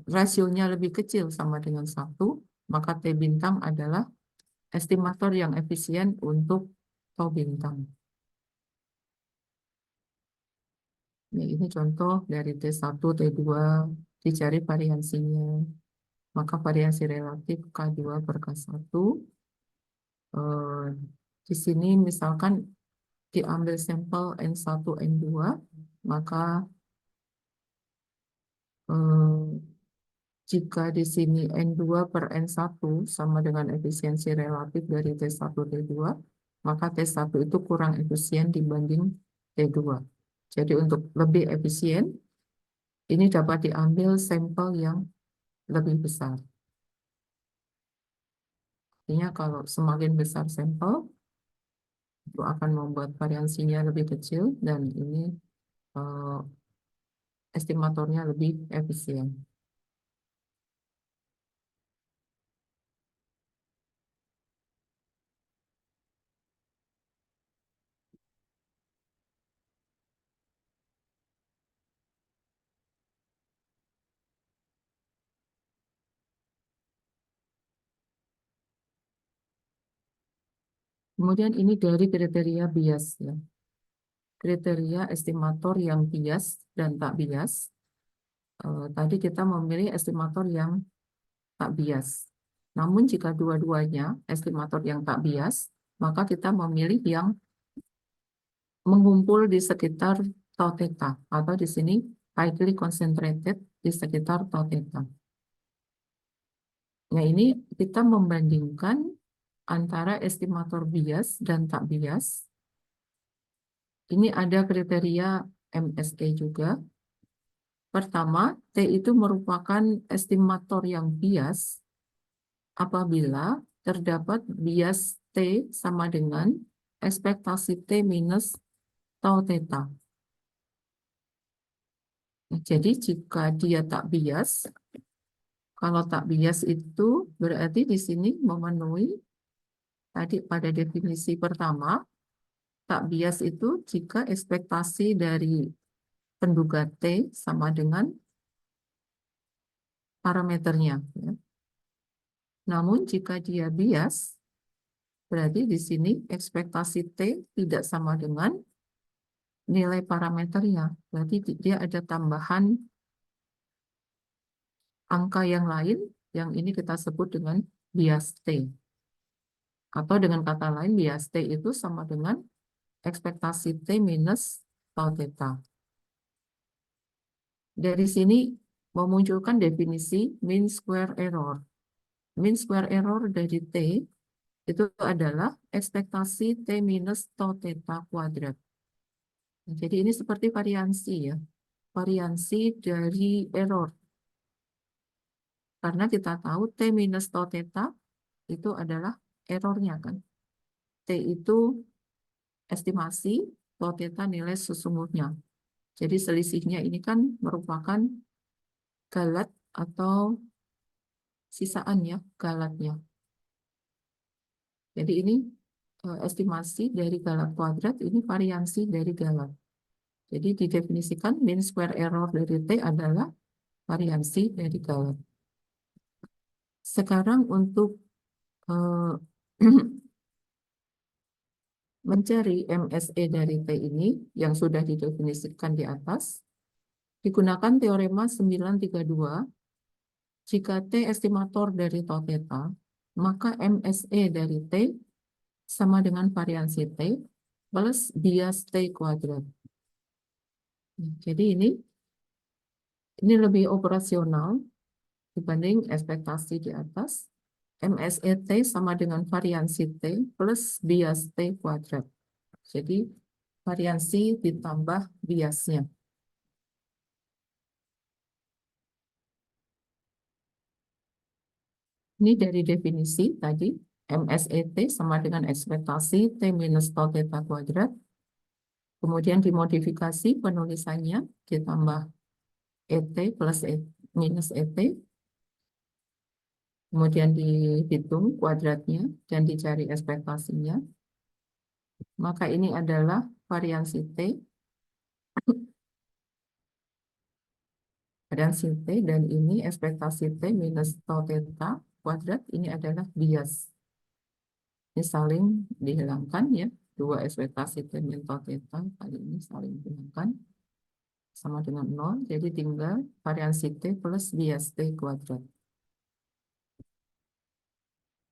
Speaker 1: rasionya lebih kecil sama dengan 1, maka T bintang adalah estimator yang efisien untuk tau bintang. Nah, ini contoh dari T1, T2, dicari variansinya. Maka variasi relatif K2 per K1. Eh, di sini misalkan diambil sampel N1, N2, maka jika di sini N2 per N1 sama dengan efisiensi relatif dari T1, T2, maka T1 itu kurang efisien dibanding T2. Jadi untuk lebih efisien, ini dapat diambil sampel yang lebih besar. Artinya kalau semakin besar sampel, itu akan membuat variansinya lebih kecil dan ini eh, estimatornya lebih efisien. Kemudian ini dari kriteria bias ya. Kriteria estimator yang bias dan tak bias. Tadi kita memilih estimator yang tak bias. Namun jika dua-duanya estimator yang tak bias, maka kita memilih yang mengumpul di sekitar tau theta atau di sini highly concentrated di sekitar tau theta. Nah, ini kita membandingkan antara estimator bias dan tak bias. Ini ada kriteria MSE juga. Pertama, T itu merupakan estimator yang bias apabila terdapat bias T sama dengan ekspektasi T minus tau theta. Nah, jadi jika dia tak bias, kalau tak bias itu berarti di sini memenuhi tadi pada definisi pertama, tak bias itu jika ekspektasi dari penduga T sama dengan parameternya. Ya. Namun jika dia bias, berarti di sini ekspektasi T tidak sama dengan nilai parameternya. Berarti dia ada tambahan angka yang lain, yang ini kita sebut dengan bias T. Atau dengan kata lain, bias T itu sama dengan ekspektasi T minus tau theta. Dari sini memunculkan definisi mean square error. Mean square error dari T itu adalah ekspektasi T minus tau theta kuadrat. Jadi ini seperti variansi ya. Variansi dari error. Karena kita tahu T minus tau theta itu adalah errornya kan. T itu estimasi, tau theta nilai sesungguhnya. Jadi selisihnya ini kan merupakan galat atau sisaan ya, galatnya. Jadi ini estimasi dari galat kuadrat, ini variansi dari galat. Jadi didefinisikan mean square error dari T adalah variansi dari galat. Sekarang untuk mencari MSE dari T ini yang sudah didefinisikan di atas, digunakan teorema 932. Jika T estimator dari tau theta, maka MSE dari T sama dengan variansi T plus bias T kuadrat. Jadi ini Ini lebih operasional dibanding ekspektasi di atas. MSET sama dengan variansi T plus bias T kuadrat. Jadi variansi ditambah biasnya. Ini dari definisi tadi, MSET sama dengan ekspektasi T minus tau theta kuadrat. Kemudian dimodifikasi penulisannya, ditambah ET plus minus ET. Kemudian dihitung kuadratnya dan dicari ekspektasinya. Maka ini adalah variansi T, dan ini ekspektasi T minus tau theta kuadrat, ini adalah bias. Ini saling dihilangkan ya, dua ekspektasi T min tau theta kali ini saling dihilangkan sama dengan 0, jadi tinggal variansi T plus bias T kuadrat.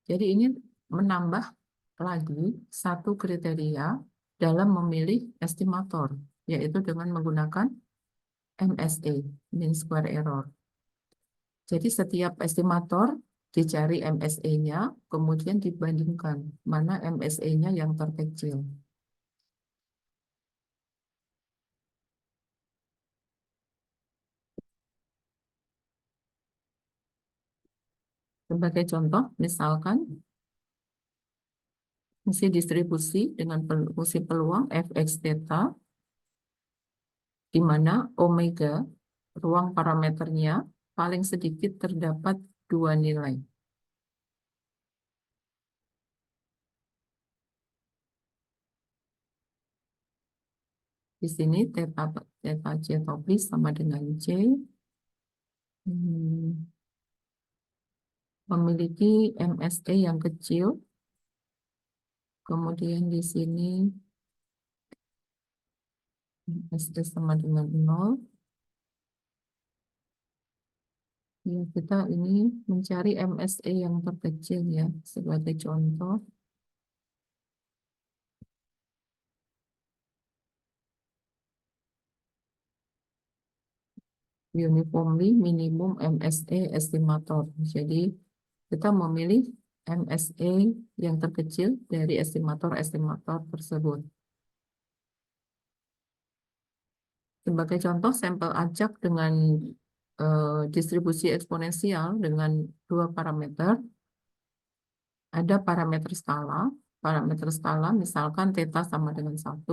Speaker 1: Jadi ini menambah lagi satu kriteria dalam memilih estimator, yaitu dengan menggunakan MSE, mean square error. Jadi setiap estimator dicari MSE-nya, kemudian dibandingkan mana MSE-nya yang terkecil. Sebagai contoh, misalkan fungsi distribusi dengan fungsi peluang fx theta, di mana omega, ruang parameternya, paling sedikit terdapat dua nilai. Di sini theta c topis sama dengan c, memiliki MSE yang kecil. Kemudian di sini MSE sama dengan 0. Ya, kita ini mencari MSE yang terkecil ya, sebagai contoh. Uniformly minimum MSE estimator. Jadi kita memilih MSE yang terkecil dari estimator-estimator tersebut. Sebagai contoh, sampel acak dengan distribusi eksponensial dengan dua parameter. Ada parameter skala misalkan theta sama dengan 1,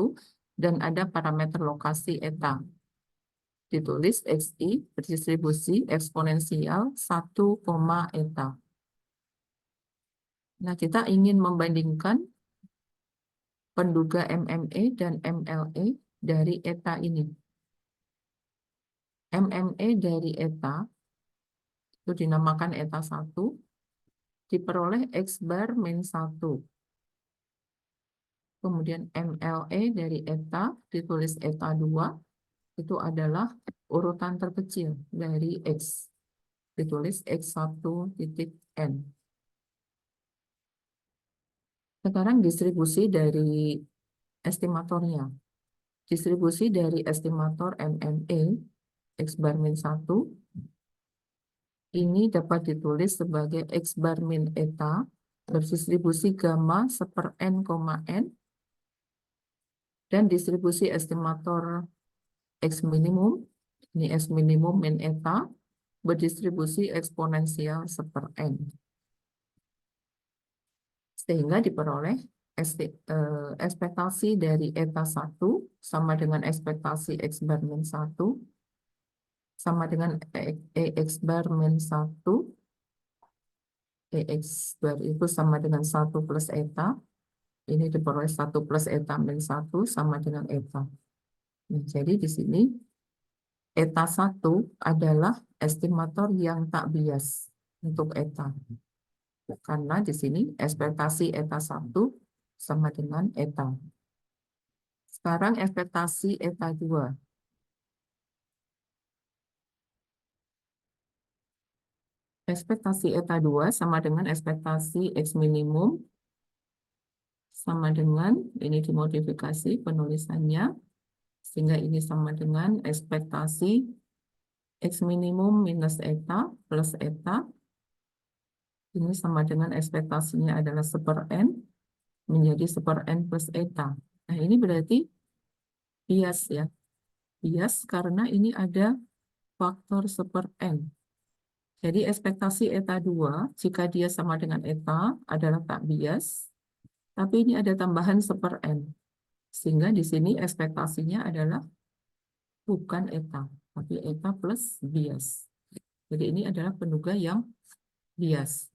Speaker 1: dan ada parameter lokasi eta. Ditulis XI berdistribusi eksponensial 1, eta. Nah, kita ingin membandingkan penduga MME dan MLE dari eta ini. MME dari eta itu dinamakan eta 1, diperoleh X bar min 1. Kemudian MLE dari eta ditulis eta 2, itu adalah urutan terkecil dari X. Ditulis X1.n. Sekarang distribusi dari estimatornya. Distribusi dari estimator MME X bar min 1 ini dapat ditulis sebagai X bar min eta berdistribusi gamma seper n, n, dan distribusi estimator X minimum, ini X minimum min eta, berdistribusi eksponensial seper n. Sehingga diperoleh ekspektasi dari eta 1 sama dengan ekspektasi X bar min 1 sama dengan EX bar min 1. EX bar itu sama dengan 1 plus eta. Ini diperoleh 1 plus eta min 1 sama dengan eta. Nah, jadi di sini eta 1 adalah estimator yang tak bias untuk eta. Karena di sini ekspektasi eta 1 sama dengan eta. Sekarang ekspektasi eta 2. Ekspektasi eta 2 sama dengan ekspektasi X minimum sama dengan, ini dimodifikasi penulisannya, sehingga ini sama dengan ekspektasi X minimum minus eta plus eta. Ini sama dengan ekspektasinya adalah 1/n menjadi 1/n plus eta. Nah, ini berarti bias ya. Bias karena ini ada faktor 1/n. Jadi ekspektasi eta 2, jika dia sama dengan eta, adalah tak bias. Tapi ini ada tambahan 1/n. Sehingga di sini ekspektasinya adalah bukan eta, tapi eta plus bias. Jadi ini adalah penduga yang bias.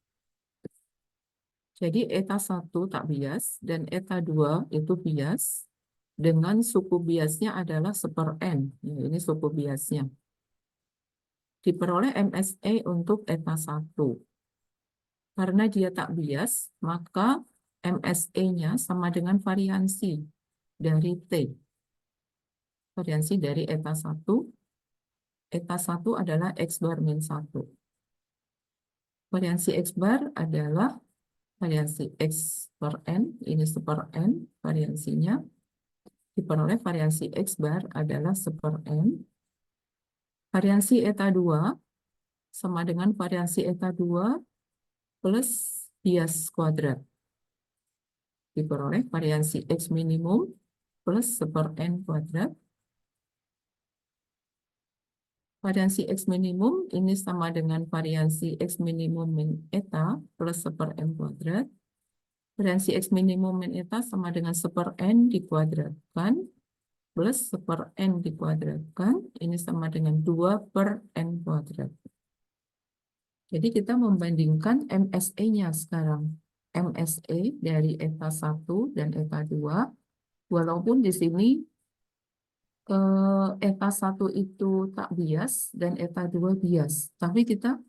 Speaker 1: Jadi eta 1 tak bias dan eta 2 itu bias dengan suku biasnya adalah 1/n. Ya, ini suku biasnya. Diperoleh MSE untuk eta 1. Karena dia tak bias, maka MSE-nya sama dengan variansi dari T. Variansi dari eta 1. Eta 1 adalah X bar min 1. Variansi X bar adalah variansi X per N, ini 1/n variansinya. Diperoleh variansi X bar adalah 1/n. Variansi eta 2 sama dengan variansi eta 2 plus bias kuadrat. Diperoleh variansi X minimum plus 1/n kuadrat. Variansi X minimum ini sama dengan variansi X minimum min eta plus 1/n kuadrat. Variansi X minimum min eta sama dengan 1/n dikuadratkan plus 1/n dikuadratkan. Ini sama dengan 2/n kuadrat. Jadi kita membandingkan MSE-nya sekarang. MSE dari eta 1 dan eta 2. Walaupun di sini eta 1 itu tak bias dan eta 2 bias. Tapi kita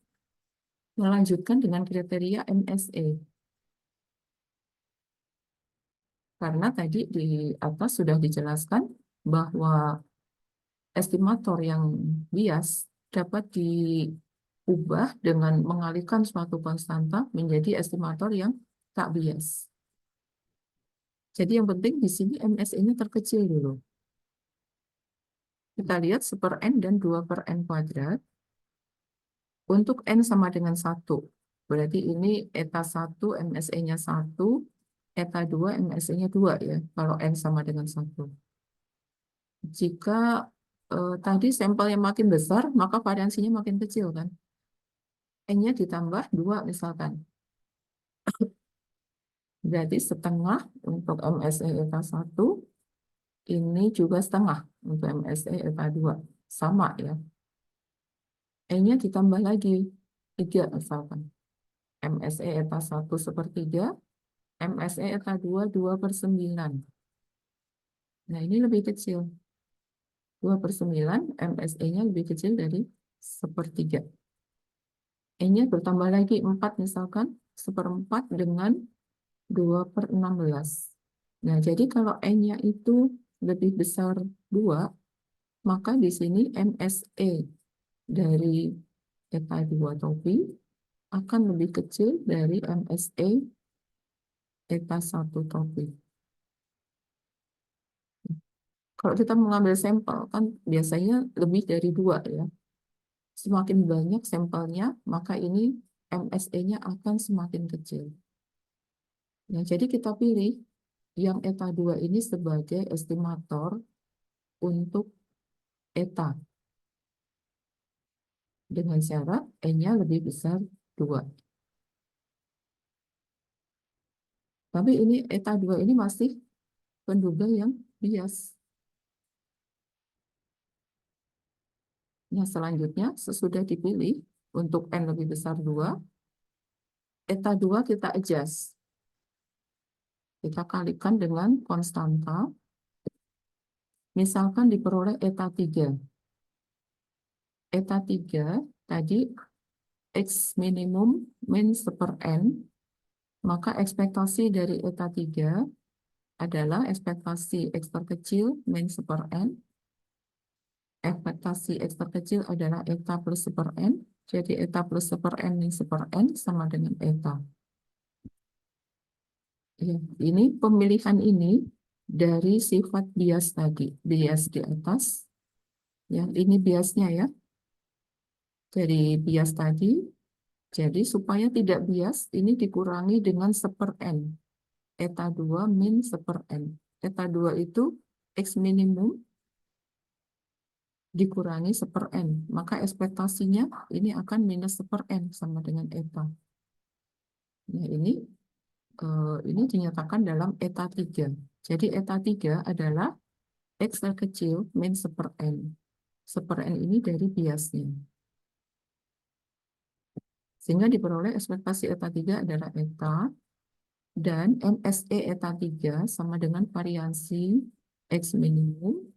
Speaker 1: melanjutkan dengan kriteria MSE. Karena tadi di atas sudah dijelaskan bahwa estimator yang bias dapat diubah dengan mengalihkan suatu konstanta menjadi estimator yang tak bias. Jadi yang penting di sini MSE-nya terkecil dulu. Kita lihat 1/n dan 2/n kuadrat. Untuk n sama dengan 1. Berarti ini eta 1 MSE-nya 1, eta 2 MSE-nya 2 ya, kalau n sama dengan 1. Jika tadi sampelnya makin besar, maka variansinya makin kecil kan. N-nya ditambah 2 misalkan. Berarti setengah untuk MSE eta 1, ini juga setengah untuk MSE eta 2. Sama ya. N-nya ditambah lagi 3 misalkan. MSE eta 1 sepertiga, MSE eta 2, 2/9. Nah, ini lebih kecil. 2/9, MSE-nya lebih kecil dari sepertiga. N-nya bertambah lagi 4 misalkan, 1/4 dengan 2/16. Nah, jadi kalau N-nya itu lebih besar 2, maka di sini MSE dari eta 2 topi akan lebih kecil dari MSE eta 1 topi. Kalau kita mengambil sampel, kan biasanya lebih dari 2 ya. Semakin banyak sampelnya, maka ini MSE-nya akan semakin kecil. Nah, jadi kita pilih yang eta 2 ini sebagai estimator untuk eta. Dengan syarat N-nya lebih besar 2. Tapi ini eta 2 ini masih penduga yang bias. Nah, selanjutnya sesudah dipilih untuk N lebih besar 2, eta 2 kita adjust. Kita kalikan dengan konstanta. Misalkan diperoleh eta 3. Eta 3 tadi X minimum min 1/n, maka ekspektasi dari eta 3 adalah ekspektasi X terkecil min 1/n. Ekspektasi X terkecil adalah eta plus 1/n. Jadi eta plus 1/n min 1/n sama dengan eta. Ya, ini pemilihan ini dari sifat bias tadi. Bias di atas. Ya, ini biasnya ya. dari bias tadi. Jadi supaya tidak bias, ini dikurangi dengan 1/n. Eta 2 min 1/n. Eta 2 itu X minimum dikurangi 1/n. Maka ekspektasinya ini akan minus 1/n sama dengan eta. Nah, ini dinyatakan dalam eta 3. Jadi eta 3 adalah X terkecil min 1/n. 1/n ini dari biasnya. Sehingga diperoleh ekspektasi eta 3 adalah eta, dan MSE eta 3 sama dengan variasi X minimum,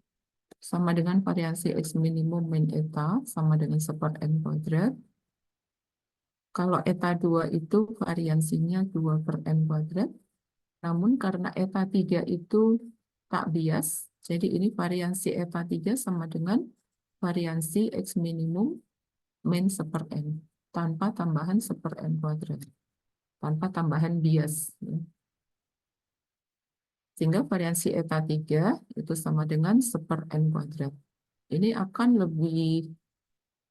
Speaker 1: sama dengan variasi X minimum min eta, sama dengan 1/n kuadrat. Kalau eta 2 itu variansinya 2/n kuadrat, namun karena eta 3 itu tak bias, jadi ini variansi eta 3 sama dengan variansi X minimum min 1/n, tanpa tambahan 1/n kuadrat, tanpa tambahan bias. Ya. Sehingga variansi eta 3 itu sama dengan 1/n kuadrat. Ini akan lebih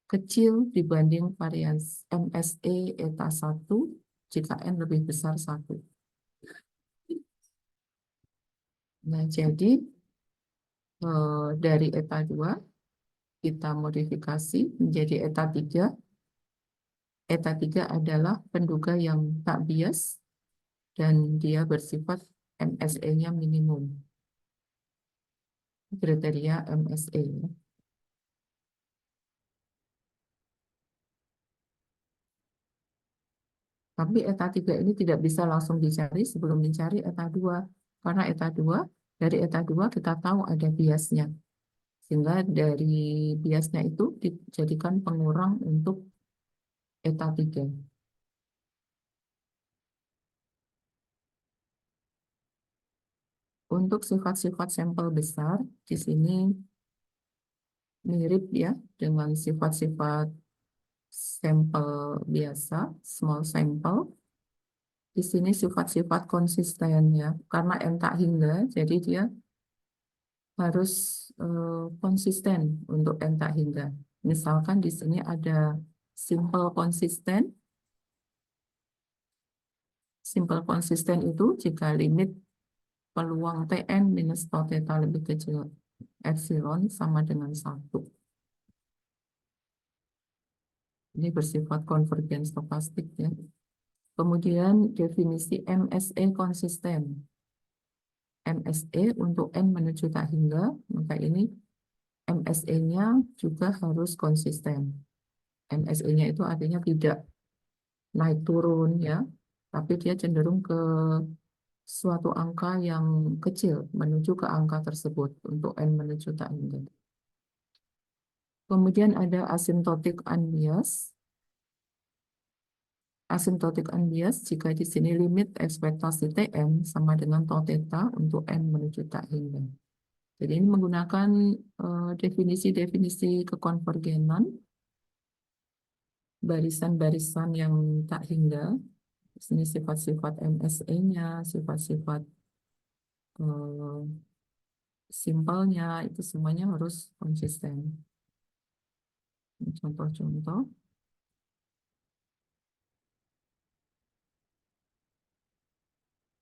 Speaker 1: kecil dibanding varians MSE eta 1 jika N lebih besar 1. Nah, jadi dari eta 2 kita modifikasi menjadi eta 3. Eta 3 adalah penduga yang tak bias dan dia bersifat MSE-nya minimum. Kriteria MSE. Tapi eta 3 ini tidak bisa langsung dicari sebelum dicari eta 2. Karena eta 2, dari eta 2 kita tahu ada biasnya. Sehingga dari biasnya itu dijadikan pengurang untuk eta 3. Untuk sifat-sifat sampel besar, di sini mirip ya dengan sifat-sifat sampel biasa, small sample. Di sini sifat-sifat konsistennya, karena n tak hingga, jadi dia harus konsisten untuk n tak hingga. Misalkan di sini ada simple konsisten. Simple konsisten itu jika limit peluang Tn minus tau theta lebih kecil epsilon sama dengan 1. Ini bersifat konvergen stokastik ya. Kemudian definisi MSE konsisten. MSE untuk N menuju tak hingga, maka ini MSE-nya juga harus konsisten. MSE-nya itu artinya tidak naik turun ya, tapi dia cenderung ke suatu angka yang kecil menuju ke angka tersebut untuk N menuju tak hingga. Kemudian ada asymptotic unbiased. Asymptotic unbiased jika di sini limit ekspektasi Tn sama dengan tau theta untuk N menuju tak hingga. Jadi ini menggunakan definisi-definisi kekonvergenan, barisan-barisan yang tak hingga. Di sini sifat-sifat MSE-nya, sifat-sifat simpelnya, itu semuanya harus konsisten. Contoh-contoh.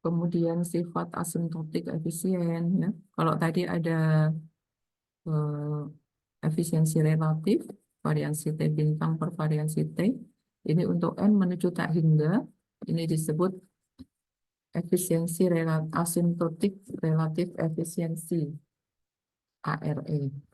Speaker 1: Kemudian sifat asymptotik efisien. Ya. Kalau tadi ada efisiensi relatif, variansi T bintang per variansi T. Ini untuk N menuju tak hingga, ini disebut efisiensi asimptotik relatif efisiensi ARE.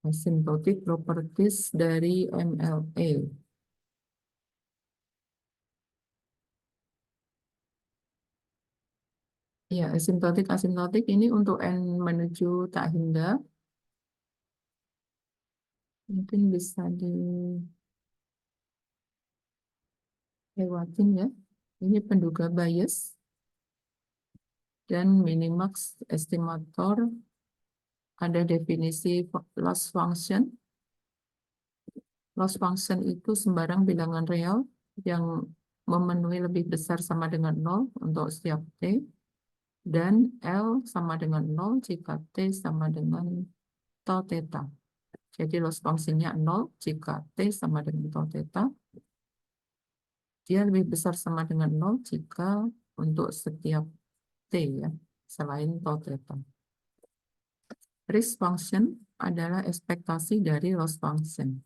Speaker 1: Asymptotic properties dari MLA. Ya, asimptotik ini untuk N menuju tak hingga. Mungkin bisa dilewatin ya. Ini penduga bias. Dan minimax estimator ada definisi loss function. Loss function itu sembarang bilangan real yang memenuhi lebih besar sama dengan 0 untuk setiap T. Dan L sama dengan 0 jika T sama dengan tau theta. Jadi loss function-nya 0 jika T sama dengan tau theta. Dia lebih besar sama dengan 0 jika untuk setiap T ya, selain tau theta. Risk function adalah ekspektasi dari loss function.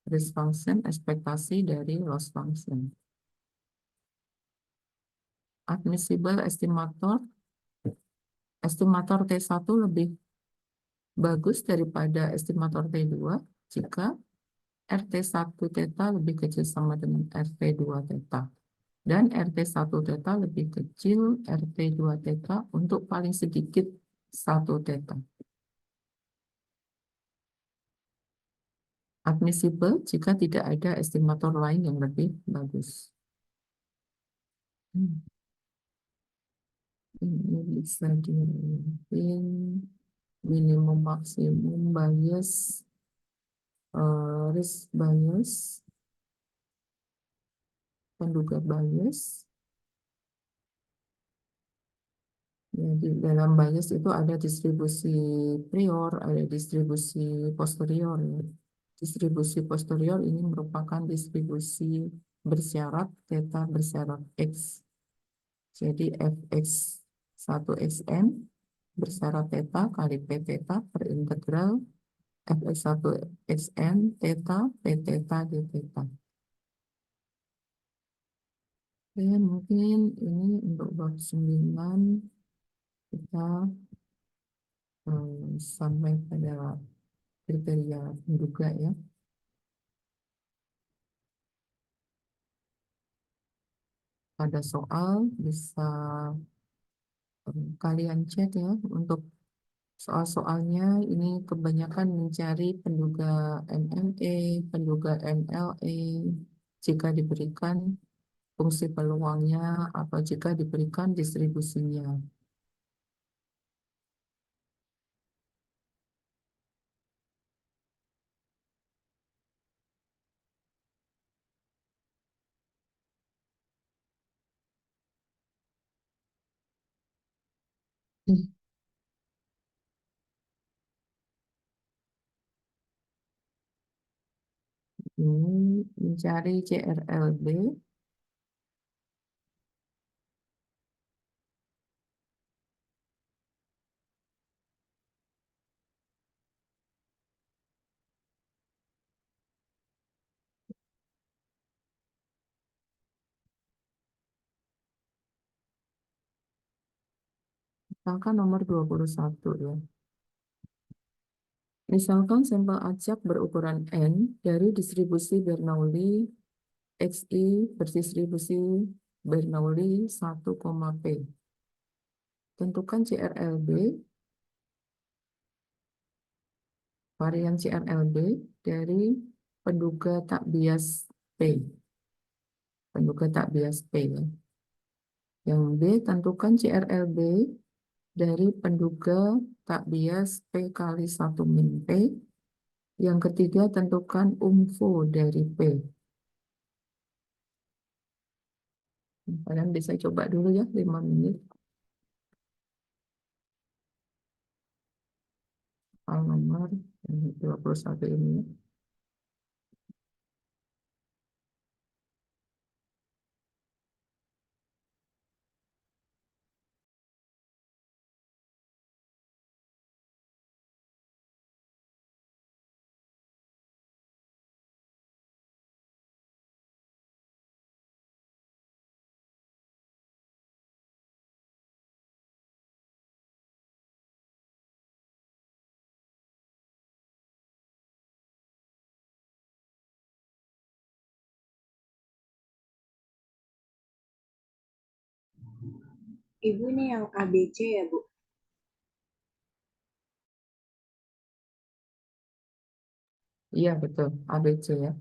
Speaker 1: Risk function ekspektasi dari loss function. Admissible estimator, estimator T1 lebih bagus daripada estimator T2 jika RT1 theta lebih kecil sama dengan RT2 theta. Dan RT1 theta lebih kecil RT2 theta untuk paling sedikit 1 theta. Admissible jika tidak ada estimator lain yang lebih bagus. Ini bisa dilakukan minimum maksimum bias, risk bias, penduga bias. Ya, di dalam bias itu ada distribusi prior, ada distribusi posterior. Ya. Distribusi posterior ini merupakan distribusi bersyarat theta bersyarat X. Jadi fx 1xn bersyarat theta kali p theta per integral fx 1xn theta p theta d theta. Oke, mungkin ini untuk bab 9 kita sampai pada kriteria penduga ya. Ada soal bisa kalian cek ya. Untuk soal-soalnya ini kebanyakan mencari penduga MMA, penduga MLA jika diberikan fungsi peluangnya atau jika diberikan distribusinya. Ini mencari CRLB. Misalkan nomor 21 ya. Misalkan sampel acak berukuran N dari distribusi Bernoulli XI berdistribusi Bernoulli 1, P. Tentukan CRLB, varian CRLB dari penduga tak bias P. Penduga tak bias P. Ya. Yang B, tentukan CRLB dari penduga tak bias P kali 1 min P. Yang ketiga, tentukan UMFO dari P. Kalian bisa coba dulu ya, 5 menit. Soal nomor 21 ini.
Speaker 2: Ibu ini yang ABC ya, Bu?
Speaker 1: Iya, betul. ABC ya.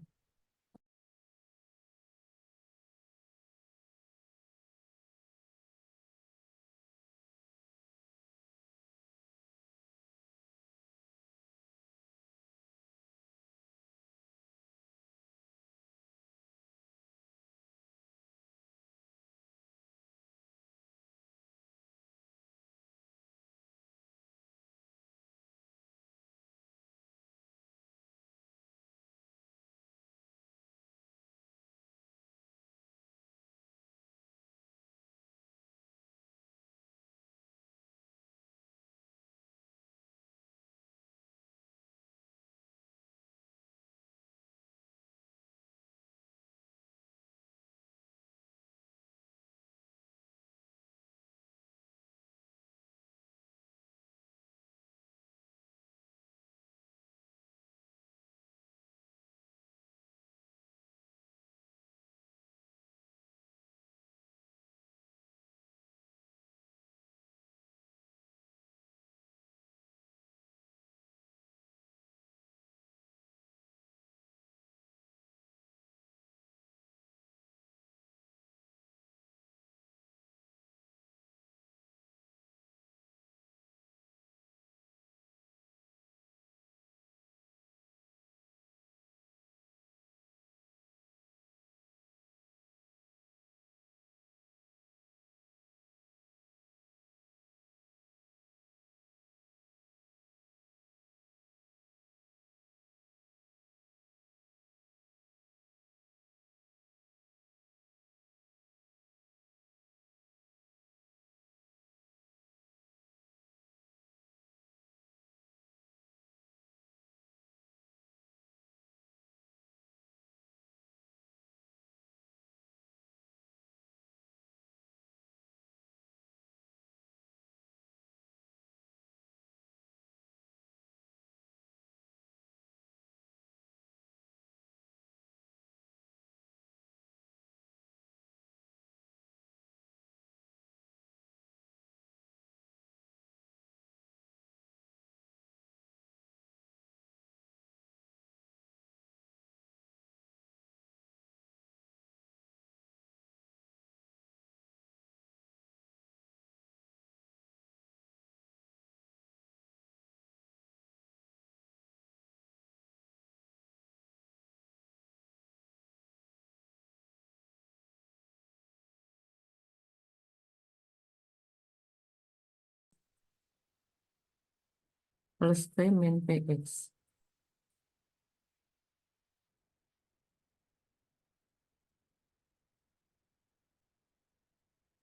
Speaker 1: plus P min PX.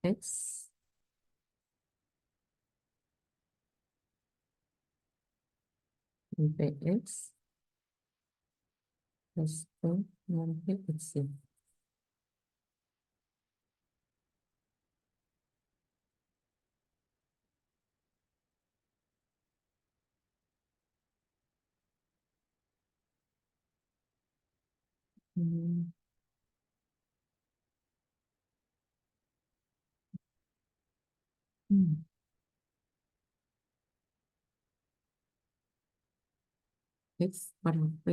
Speaker 1: X min PX plus P min PX. Hmm. Hmm. X per P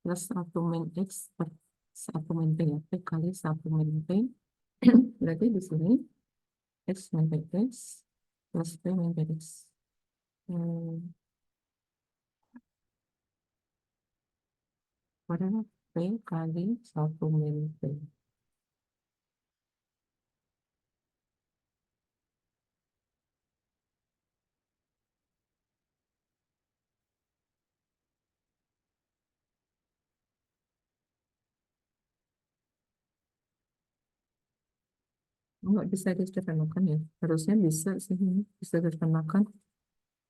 Speaker 1: plus 1 min X per 1 min P, ya. P kali 1 min P. Berarti di sini X min PX plus P min PX. Hmm. Adalah P kali 1 min P. Nggak bisa disederhanakan ya. Harusnya bisa sih ini. Bisa disederhanakan.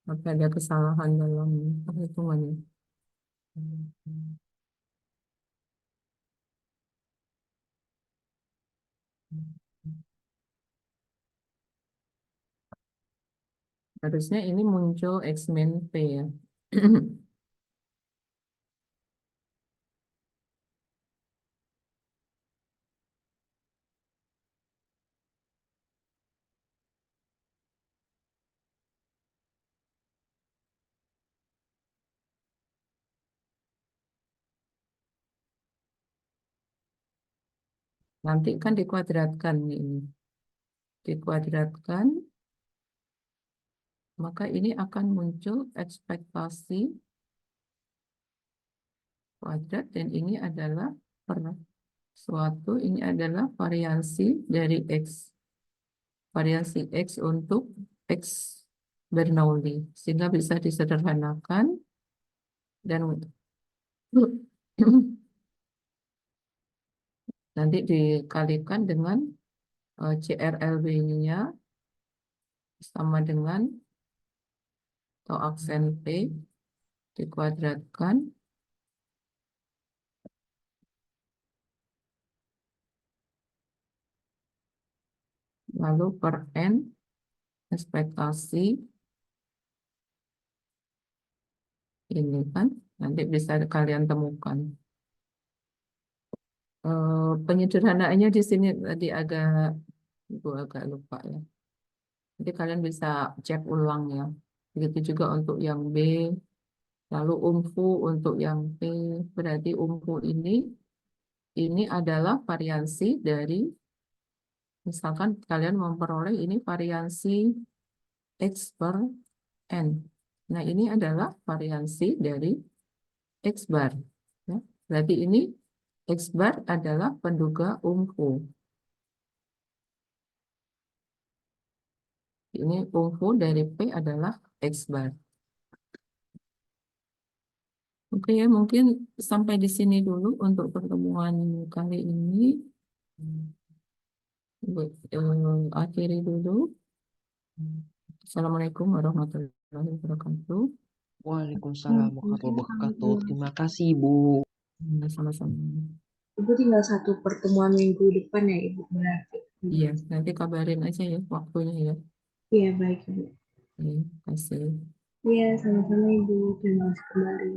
Speaker 1: Tapi ada kesalahan dalam perhitungannya. Harusnya ini muncul X min P ya. Nanti kan dikuadratkan ini. Dikuadratkan, maka ini akan muncul ekspektasi kuadrat dan ini adalah per suatu, ini adalah variasi dari X. Variasi X untuk X Bernoulli. Sehingga bisa disederhanakan dan nanti dikalikan dengan CRLB-nya sama dengan atau aksen P dikuadratkan lalu per N ekspektasi ini kan nanti bisa kalian temukan. Penyederhanaannya di sini tadi agak lupa ya. Jadi kalian bisa cek ulang ya. Begitu juga untuk yang B, lalu umfu untuk yang P. Berarti umfu ini adalah variasi dari, misalkan kalian memperoleh ini variasi X per N. Nah ini adalah variasi dari X bar. Ya. Berarti ini X bar adalah penduga umfu. Ini umfu dari P adalah X bar. Oke ya, mungkin sampai di sini dulu untuk pertemuan kali ini. Akhiri dulu. Assalamualaikum warahmatullahi wabarakatuh.
Speaker 3: Waalaikumsalam warahmatullahi wabarakatuh. Terima kasih, Ibu.
Speaker 1: Sama-sama.
Speaker 2: Ibu tinggal satu pertemuan minggu depan ya, Ibu, berarti.
Speaker 1: Iya, nanti kabarin aja ya waktunya ya.
Speaker 2: Iya, baik, Ibu.
Speaker 1: Terima kasih.
Speaker 2: Iya, sama-sama, Ibu. Terima kasih kembali.